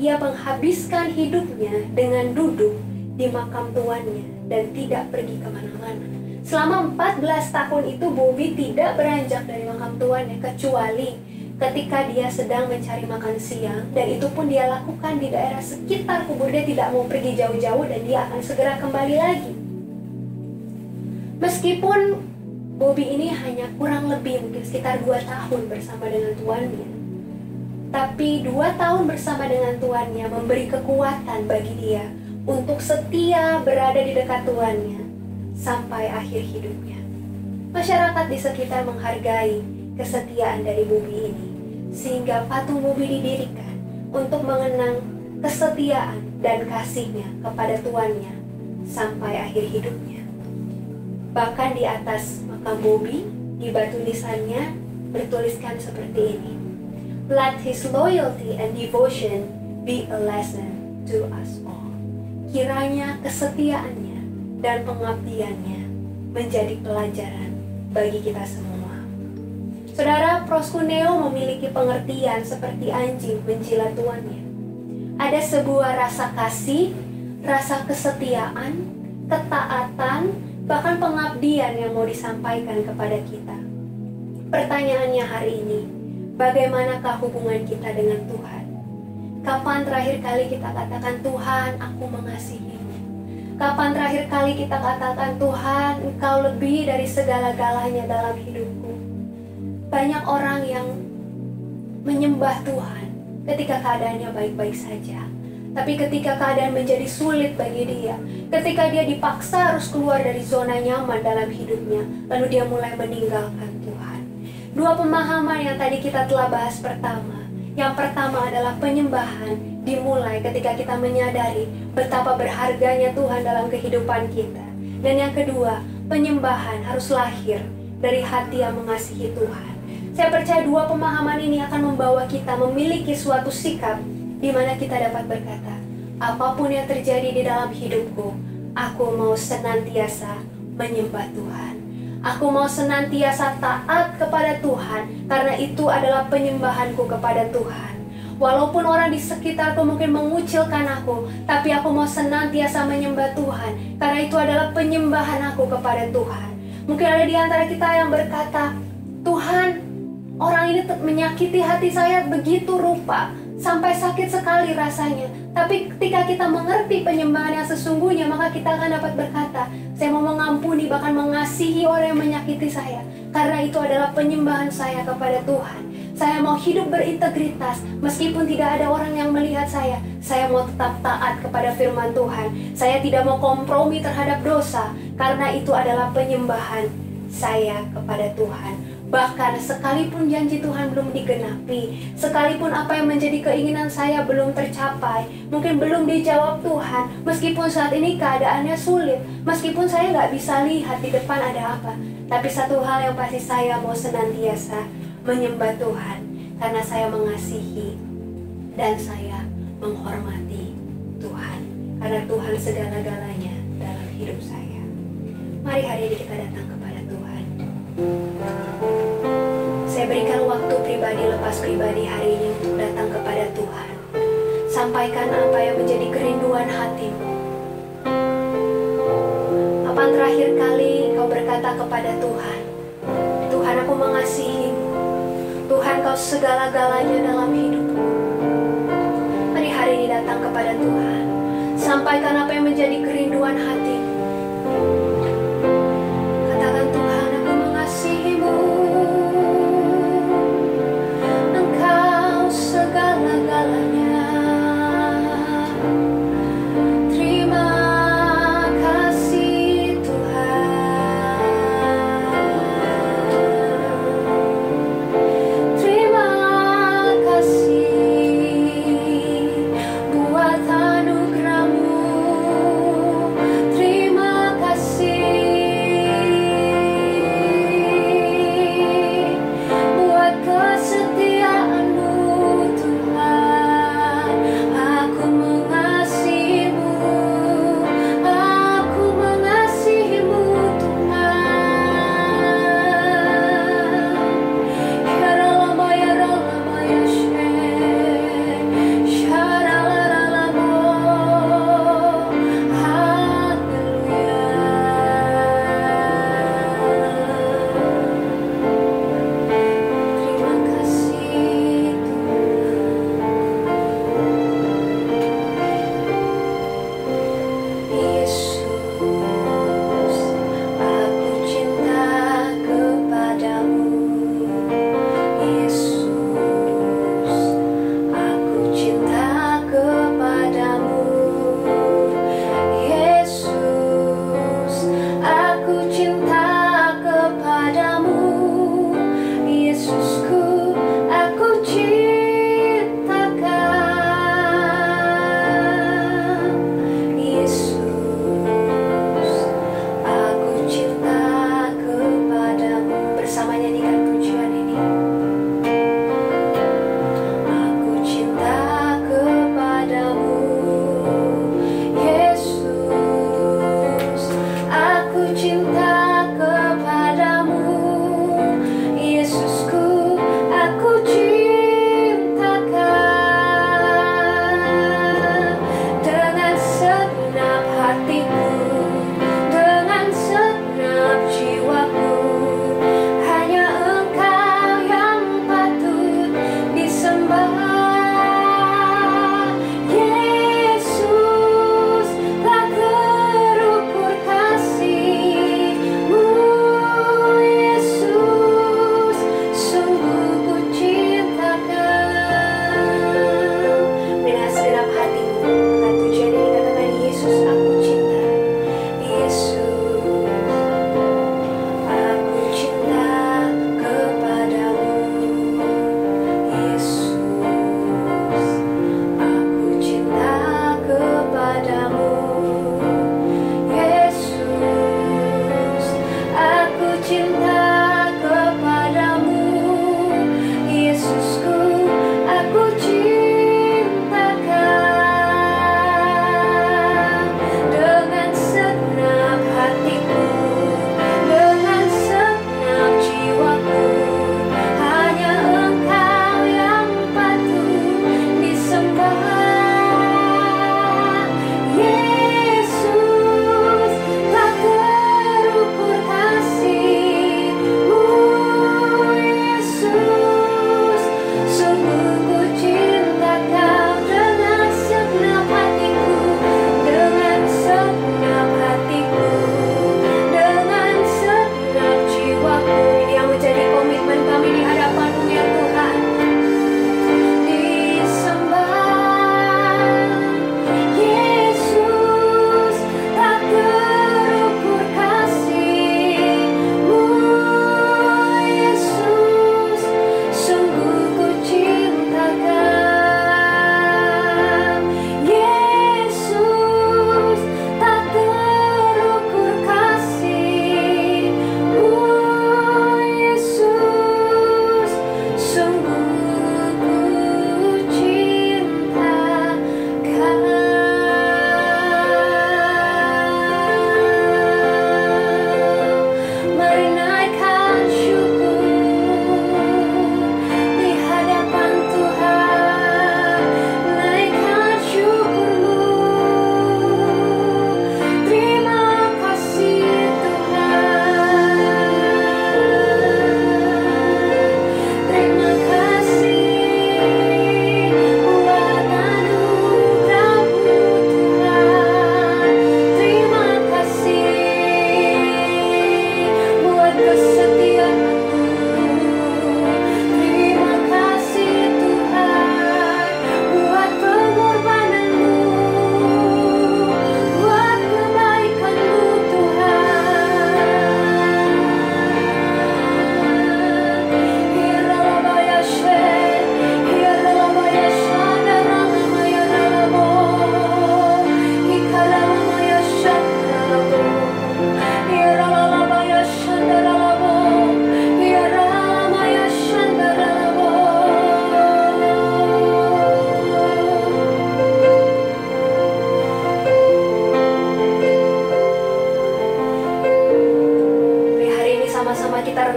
ia menghabiskan hidupnya dengan duduk di makam tuannya dan tidak pergi kemana-mana. Selama 14 tahun itu Bobby tidak beranjak dari makam tuannya kecuali ketika dia sedang mencari makan siang, dan itu pun dia lakukan di daerah sekitar kubur. Dia tidak mau pergi jauh-jauh dan dia akan segera kembali lagi. Meskipun Bobby ini hanya kurang lebih mungkin sekitar 2 tahun bersama dengan tuannya, tapi 2 tahun bersama dengan tuannya memberi kekuatan bagi dia untuk setia berada di dekat tuannya sampai akhir hidupnya. Masyarakat di sekitar menghargai kesetiaan dari Bobby ini, sehingga patung Bobby didirikan untuk mengenang kesetiaan dan kasihnya kepada tuannya sampai akhir hidupnya. Bahkan di atas makam Bobby, di batu nisannya bertuliskan seperti ini: Let his loyalty and devotion be a lesson to us all. Kiranya kesetiaannya dan pengabdiannya menjadi pelajaran bagi kita semua. Saudara, proskuneo memiliki pengertian seperti anjing menjilat tuannya. Ada sebuah rasa kasih, rasa kesetiaan, ketaatan, bahkan pengabdian yang mau disampaikan kepada kita. Pertanyaannya hari ini, bagaimanakah hubungan kita dengan Tuhan? Kapan terakhir kali kita katakan, Tuhan, aku mengasihi-Mu? Kapan terakhir kali kita katakan, Tuhan, Engkau lebih dari segala-galanya dalam hidupku? Banyak orang yang menyembah Tuhan ketika keadaannya baik-baik saja. Tapi ketika keadaan menjadi sulit bagi dia, ketika dia dipaksa harus keluar dari zona nyaman dalam hidupnya, lalu dia mulai meninggalkan Tuhan. Dua pemahaman yang tadi kita telah bahas pertama. Yang pertama adalah penyembahan dimulai ketika kita menyadari betapa berharganya Tuhan dalam kehidupan kita. Dan yang kedua, penyembahan harus lahir dari hati yang mengasihi Tuhan. Saya percaya dua pemahaman ini akan membawa kita memiliki suatu sikap di mana kita dapat berkata, apapun yang terjadi di dalam hidupku, aku mau senantiasa menyembah Tuhan. Aku mau senantiasa taat kepada Tuhan, karena itu adalah penyembahanku kepada Tuhan. Walaupun orang di sekitarku mungkin mengucilkan aku, tapi aku mau senantiasa menyembah Tuhan, karena itu adalah penyembahan aku kepada Tuhan. Mungkin ada di antara kita yang berkata, Tuhan, orang ini menyakiti hati saya begitu rupa, sampai sakit sekali rasanya. Tapi ketika kita mengerti penyembahan yang sesungguhnya, maka kita akan dapat berkata, saya mau mengampuni, bahkan mengasihi orang yang menyakiti saya, karena itu adalah penyembahan saya kepada Tuhan. Saya mau hidup berintegritas, meskipun tidak ada orang yang melihat saya. Saya mau tetap taat kepada firman Tuhan. Saya tidak mau kompromi terhadap dosa, karena itu adalah penyembahan saya kepada Tuhan. Bahkan sekalipun janji Tuhan belum digenapi, sekalipun apa yang menjadi keinginan saya belum tercapai, mungkin belum dijawab Tuhan, meskipun saat ini keadaannya sulit, meskipun saya nggak bisa lihat di depan ada apa, tapi satu hal yang pasti, saya mau senantiasa menyembah Tuhan, karena saya mengasihi dan saya menghormati Tuhan, karena Tuhan segala-galanya dalam hidup saya. Mari hari ini kita datang kepada Tuhan. Saya berikan waktu pribadi lepas pribadi hari ini untuk datang kepada Tuhan. Sampaikan apa yang menjadi kerinduan hatimu. Kapan terakhir kali kau berkata kepada Tuhan, Tuhan, aku mengasihi-Mu. Tuhan, Kau segala-galanya dalam hidupku. Mari hari ini datang kepada Tuhan. Sampaikan apa yang menjadi kerinduan hatimu. Katakan, Tuhan, aku mengasihi-Mu. Engkau segala-galanya. Terima kasih Tuhan. Terima kasih buat anugerah-Mu. Terima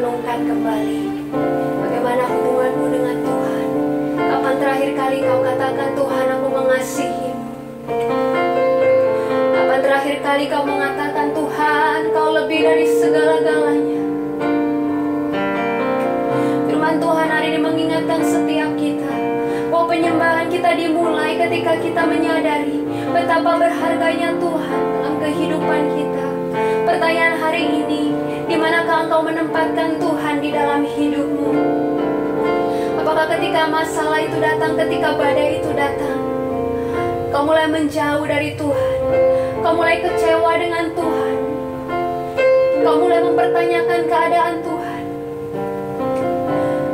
renungkan kembali bagaimana hubunganmu dengan Tuhan. Kapan terakhir kali kau katakan, Tuhan, aku mengasihi-Mu? Kapan terakhir kali kau mengatakan, Tuhan, kau lebih dari segala-galanya? Firman Tuhan hari ini mengingatkan setiap kita bahwa penyembahan kita dimulai ketika kita menyadari betapa berharganya Tuhan dalam kehidupan kita. Pertanyaan hari ini, di manakah engkau menempatkan Tuhan di dalam hidupmu? Apakah ketika masalah itu datang, ketika badai itu datang, kau mulai menjauh dari Tuhan, kau mulai kecewa dengan Tuhan, kau mulai mempertanyakan keadaan Tuhan?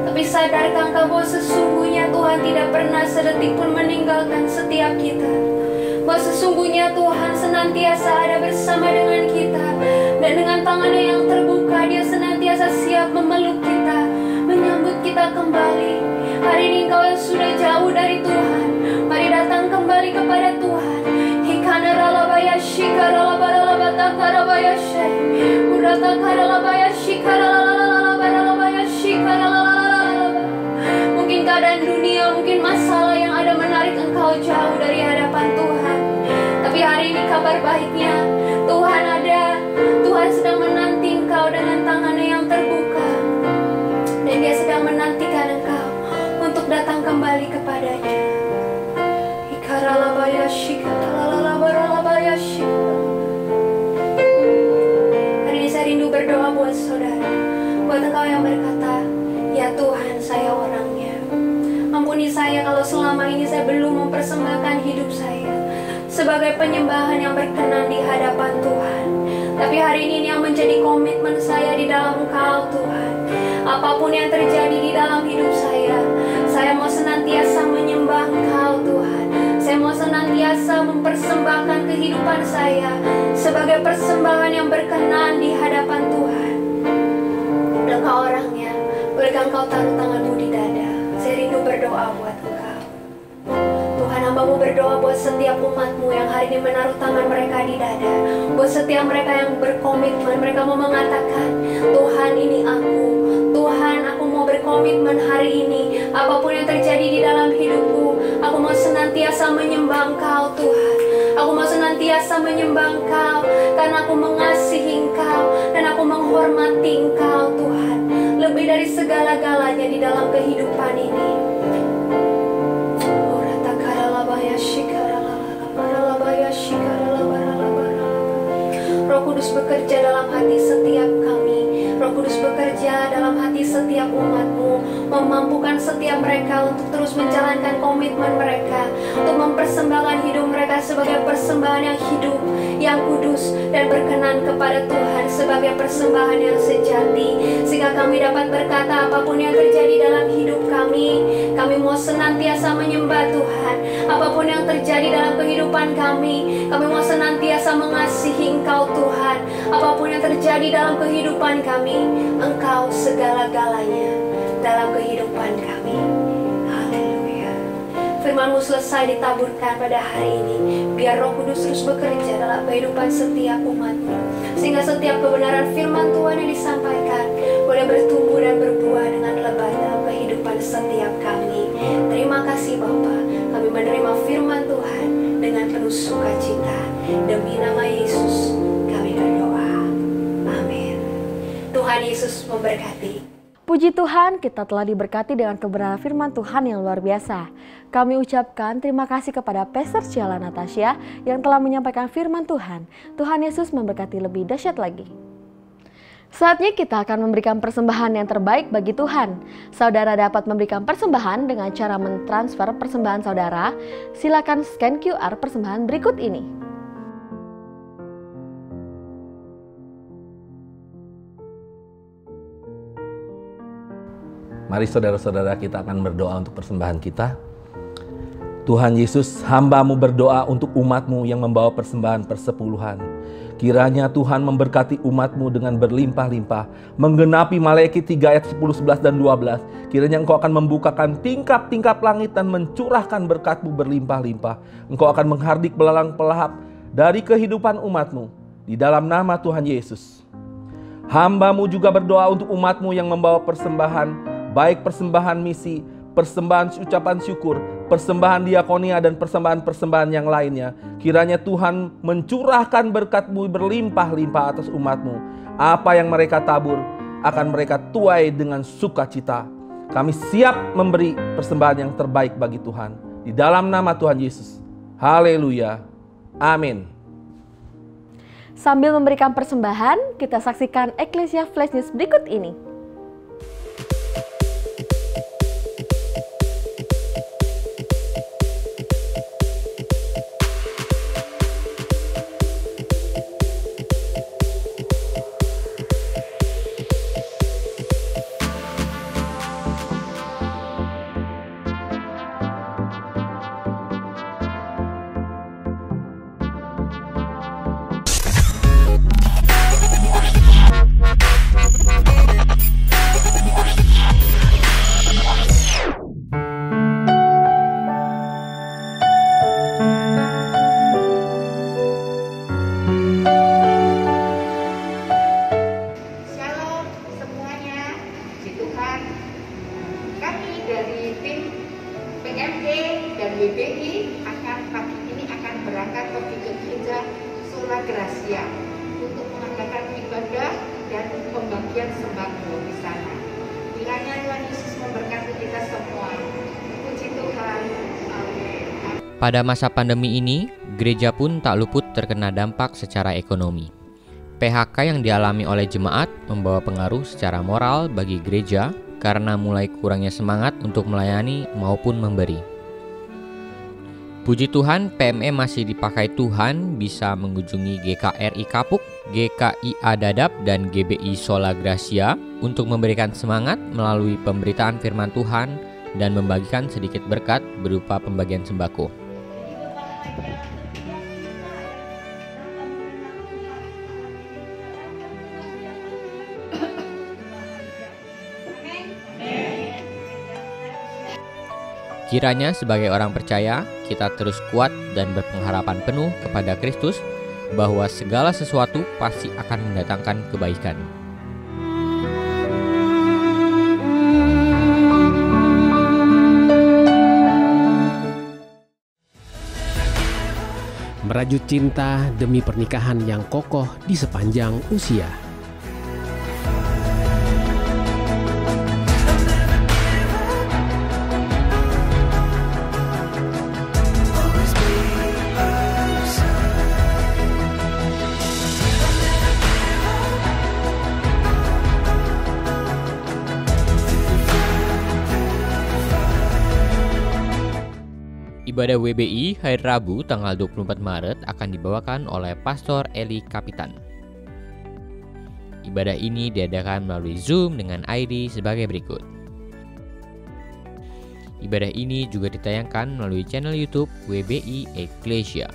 Tapi sadarkah engkau bahwa sesungguhnya Tuhan tidak pernah sedetik pun meninggalkan setiap kita? Bahwa sesungguhnya Tuhan senantiasa ada bersama dengan kita, dan dengan tangannya yang terbuka Dia senantiasa siap memeluk kita, menyambut kita kembali. Hari ini engkau yang sudah jauh dari Tuhan, mari datang kembali kepada Tuhan. Hikanaralabaya shikaralabaralabata karabaya shay, urata karalabaya shikaralalalabaya shikaralalalaba. Mungkin keadaan dunia, mungkin masalah yang ada menarik engkau jauh dari hadapan Tuhan. Tapi hari ini kabar baiknya, Tuhan ada, Tuhan sedang menanti engkau dengan tangannya yang terbuka, dan Dia sedang menantikan engkau untuk datang kembali kepadanya. Ikaralabaya shikaralalalabaya shikar. Hari ini saya rindu berdoa buat saudara, buat engkau yang berkata, ya Tuhan, saya orangnya. Ampuni saya kalau selama ini saya belum mempersembahkan hidup saya sebagai penyembahan yang berkenan di hadapan Tuhan. Tapi hari ini yang menjadi komitmen saya di dalam Engkau, Tuhan. Apapun yang terjadi di dalam hidup saya mau senantiasa menyembah Engkau, Tuhan. Saya mau senantiasa mempersembahkan kehidupan saya sebagai persembahan yang berkenan di hadapan Tuhan. Dan Engkau orangnya, bolehkah Engkau taruh tanganmu di dada? Saya rindu berdoa buat Engkau. Tuhan, hamba-Mu berdoa buat setiap umat-Mu yang hari ini menaruh tangan mereka di dada. Buat setiap mereka yang berkomitmen, mereka mau mengatakan, Tuhan, ini aku. Tuhan, aku mau berkomitmen hari ini. Apapun yang terjadi di dalam hidupku, aku mau senantiasa menyembah Engkau, Tuhan. Aku mau senantiasa menyembah Engkau, karena aku mengasihi Engkau, dan aku menghormati Engkau, Tuhan, lebih dari segala-galanya di dalam kehidupan ini. Roh Kudus bekerja dalam hati setiap kami. Roh Kudus bekerja dalam hati setiap umat-Mu, memampukan setiap mereka untuk terus menjalankan komitmen mereka, untuk mempersembahkan hidup mereka sebagai persembahan yang hidup, yang kudus, dan berkenan kepada Tuhan sebagai persembahan yang sejati. Sehingga kami dapat berkata, apapun yang terjadi dalam hidup kami mau senantiasa menyembah Tuhan. Apapun yang terjadi dalam kehidupan kami mau senantiasa mengasihi Engkau, Tuhan. Apapun yang terjadi dalam kehidupan kami, Engkau segala-galanya dalam kehidupan kami. Haleluya. Firman-Mu selesai ditaburkan pada hari ini. Biar Roh Kudus terus bekerja dalam kehidupan setiap umat-Mu, sehingga setiap kebenaran firman Tuhan yang disampaikan boleh bertumbuh dan berbuah dengan lebat dalam kehidupan setiap kami. Terima kasih Bapa, kami menerima firman Tuhan dengan penuh sukacita. Demi nama Yesus kami berdoa. Amin. Tuhan Yesus memberkati. Puji Tuhan, kita telah diberkati dengan kebenaran firman Tuhan yang luar biasa. Kami ucapkan terima kasih kepada Pastor Ciala Natasha yang telah menyampaikan firman Tuhan. Tuhan Yesus memberkati lebih dahsyat lagi. Saatnya kita akan memberikan persembahan yang terbaik bagi Tuhan. Saudara dapat memberikan persembahan dengan cara mentransfer persembahan saudara. Silakan scan QR persembahan berikut ini. Mari saudara-saudara, kita akan berdoa untuk persembahan kita. Tuhan Yesus, hamba-Mu berdoa untuk umat-Mu yang membawa persembahan persepuluhan. Kiranya Tuhan memberkati umat-Mu dengan berlimpah-limpah, menggenapi Maleakhi 3 ayat 10, 11, dan 12. Kiranya Engkau akan membukakan tingkap-tingkap langit dan mencurahkan berkat-Mu berlimpah-limpah. Engkau akan menghardik belalang pelahap dari kehidupan umat-Mu. Di dalam nama Tuhan Yesus. Hamba-Mu juga berdoa untuk umat-Mu yang membawa persembahan, baik persembahan misi, persembahan ucapan syukur, persembahan diakonia, dan persembahan-persembahan yang lainnya. Kiranya Tuhan mencurahkan berkat-Mu berlimpah-limpah atas umat-Mu. Apa yang mereka tabur akan mereka tuai dengan sukacita. Kami siap memberi persembahan yang terbaik bagi Tuhan. Di dalam nama Tuhan Yesus. Haleluya. Amin. Sambil memberikan persembahan, kita saksikan Eklesia Flash News berikut ini. Shalom semuanya, puji Tuhan. Kami dari tim PMD dan WBI pagi ini akan berangkat pergi ke gereja Sola Gracia untuk mengadakan ibadah dan pembagian sembako di sana. Kiranya Tuhan Yesus memberkati kita semua. Puji Tuhan. Amin. Pada masa pandemi ini, gereja pun tak luput terkena dampak secara ekonomi. PHK yang dialami oleh jemaat membawa pengaruh secara moral bagi gereja karena mulai kurangnya semangat untuk melayani maupun memberi. Puji Tuhan, PME masih dipakai Tuhan bisa mengunjungi GKRI Kapuk, GKIA Dadap, dan GBI Sola Gracia untuk memberikan semangat melalui pemberitaan firman Tuhan dan membagikan sedikit berkat berupa pembagian sembako. Kiranya sebagai orang percaya, kita terus kuat dan berpengharapan penuh kepada Kristus bahwa segala sesuatu pasti akan mendatangkan kebaikan. Merajut cinta demi pernikahan yang kokoh di sepanjang usia. Ibadah WBI hari Rabu tanggal 24 Maret akan dibawakan oleh Pastor Eli Kapitan. Ibadah ini diadakan melalui Zoom dengan ID sebagai berikut. Ibadah ini juga ditayangkan melalui channel YouTube WBI Eklesia.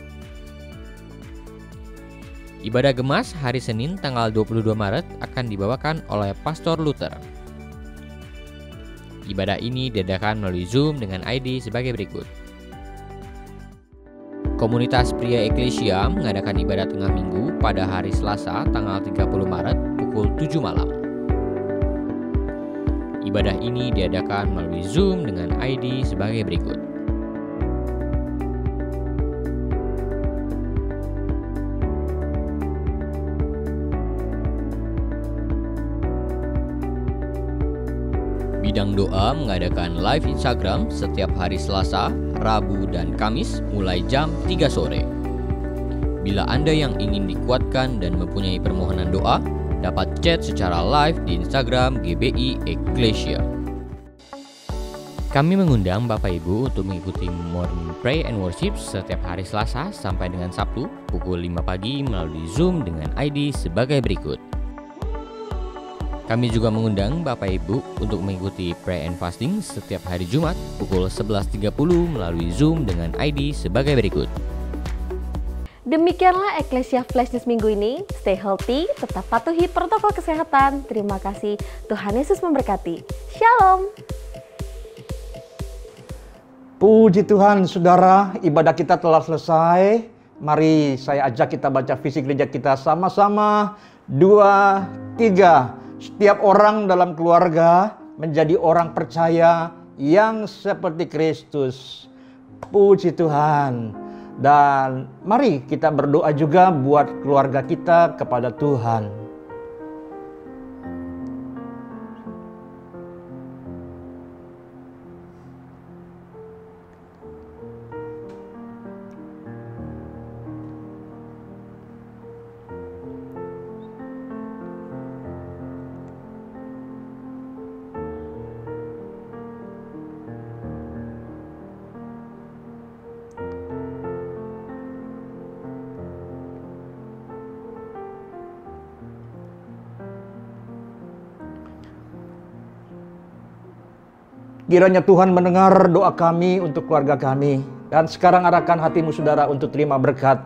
Ibadah Gemas hari Senin tanggal 22 Maret akan dibawakan oleh Pastor Luther. Ibadah ini diadakan melalui Zoom dengan ID sebagai berikut. Komunitas Pria Eklesia mengadakan ibadah tengah minggu pada hari Selasa tanggal 30 Maret pukul 7 malam. Ibadah ini diadakan melalui Zoom dengan ID sebagai berikut. Bidang Doa mengadakan live Instagram setiap hari Selasa, Rabu, dan Kamis mulai jam 3 sore. Bila Anda yang ingin dikuatkan dan mempunyai permohonan doa, dapat chat secara live di Instagram GBI Eklesia. Kami mengundang Bapak Ibu untuk mengikuti Morning Pray and Worship setiap hari Selasa sampai dengan Sabtu pukul 5 pagi melalui Zoom dengan ID sebagai berikut. Kami juga mengundang Bapak Ibu untuk mengikuti Pray and Fasting setiap hari Jumat pukul 11.30 melalui Zoom dengan ID sebagai berikut. Demikianlah Eklesia Flash News minggu ini. Stay healthy, tetap patuhi protokol kesehatan. Terima kasih, Tuhan Yesus memberkati. Shalom. Puji Tuhan, saudara, ibadah kita telah selesai. Mari saya ajak kita baca visi gereja kita sama-sama. 2, 3. Setiap orang dalam keluarga menjadi orang percaya yang seperti Kristus. Puji Tuhan. Dan mari kita berdoa juga buat keluarga kita kepada Tuhan. Kiranya Tuhan mendengar doa kami untuk keluarga kami. Dan sekarang arahkan hatimu saudara untuk terima berkat.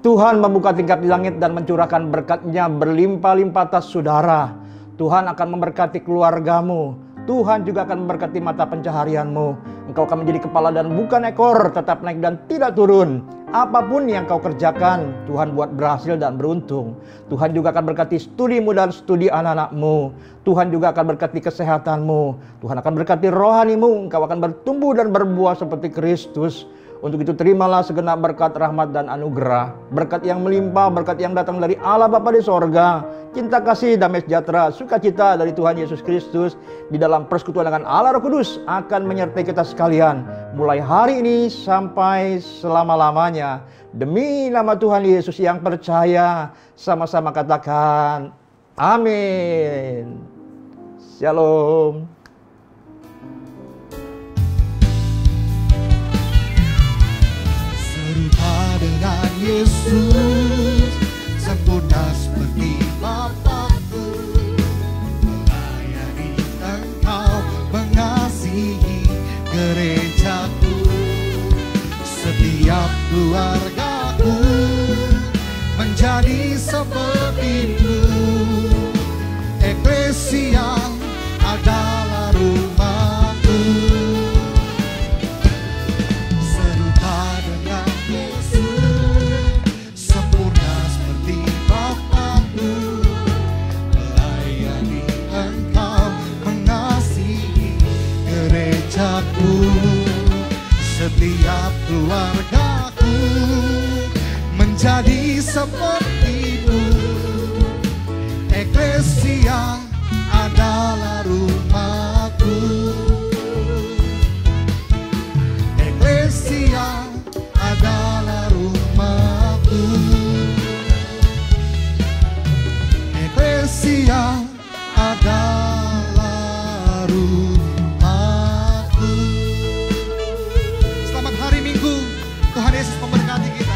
Tuhan membuka tingkap di langit dan mencurahkan berkat-Nya berlimpah-limpah atas saudara. Tuhan akan memberkati keluargamu. Tuhan juga akan memberkati mata pencaharianmu. Engkau akan menjadi kepala dan bukan ekor, tetap naik dan tidak turun. Apapun yang kau kerjakan, Tuhan buat berhasil dan beruntung. Tuhan juga akan berkati studimu dan studi anak-anakmu. Tuhan juga akan berkati kesehatanmu. Tuhan akan berkati rohanimu. Engkau akan bertumbuh dan berbuah seperti Kristus. Untuk itu terimalah segenap berkat, rahmat, dan anugerah. Berkat yang melimpah, berkat yang datang dari Allah Bapa di sorga. Cinta kasih, damai sejahtera, sukacita dari Tuhan Yesus Kristus di dalam persekutuan dengan Allah Roh Kudus akan menyertai kita sekalian. Mulai hari ini sampai selama-lamanya. Demi nama Tuhan Yesus yang percaya, sama-sama katakan amin. Shalom. Dengan Yesus sempurna seperti Bapakku, melayani Engkau, mengasihi gerejaku, setiap keluargaku menjadi seperti-Mu. Eklesia adalah rumahku. Setiap keluargaku menjadi seperti-Mu. Eklesia adalah rumahku. Eklesia adalah rumahku. Eklesia adalah rumahku. Selamat hari Minggu. Tuhan Yesus memberkati kita.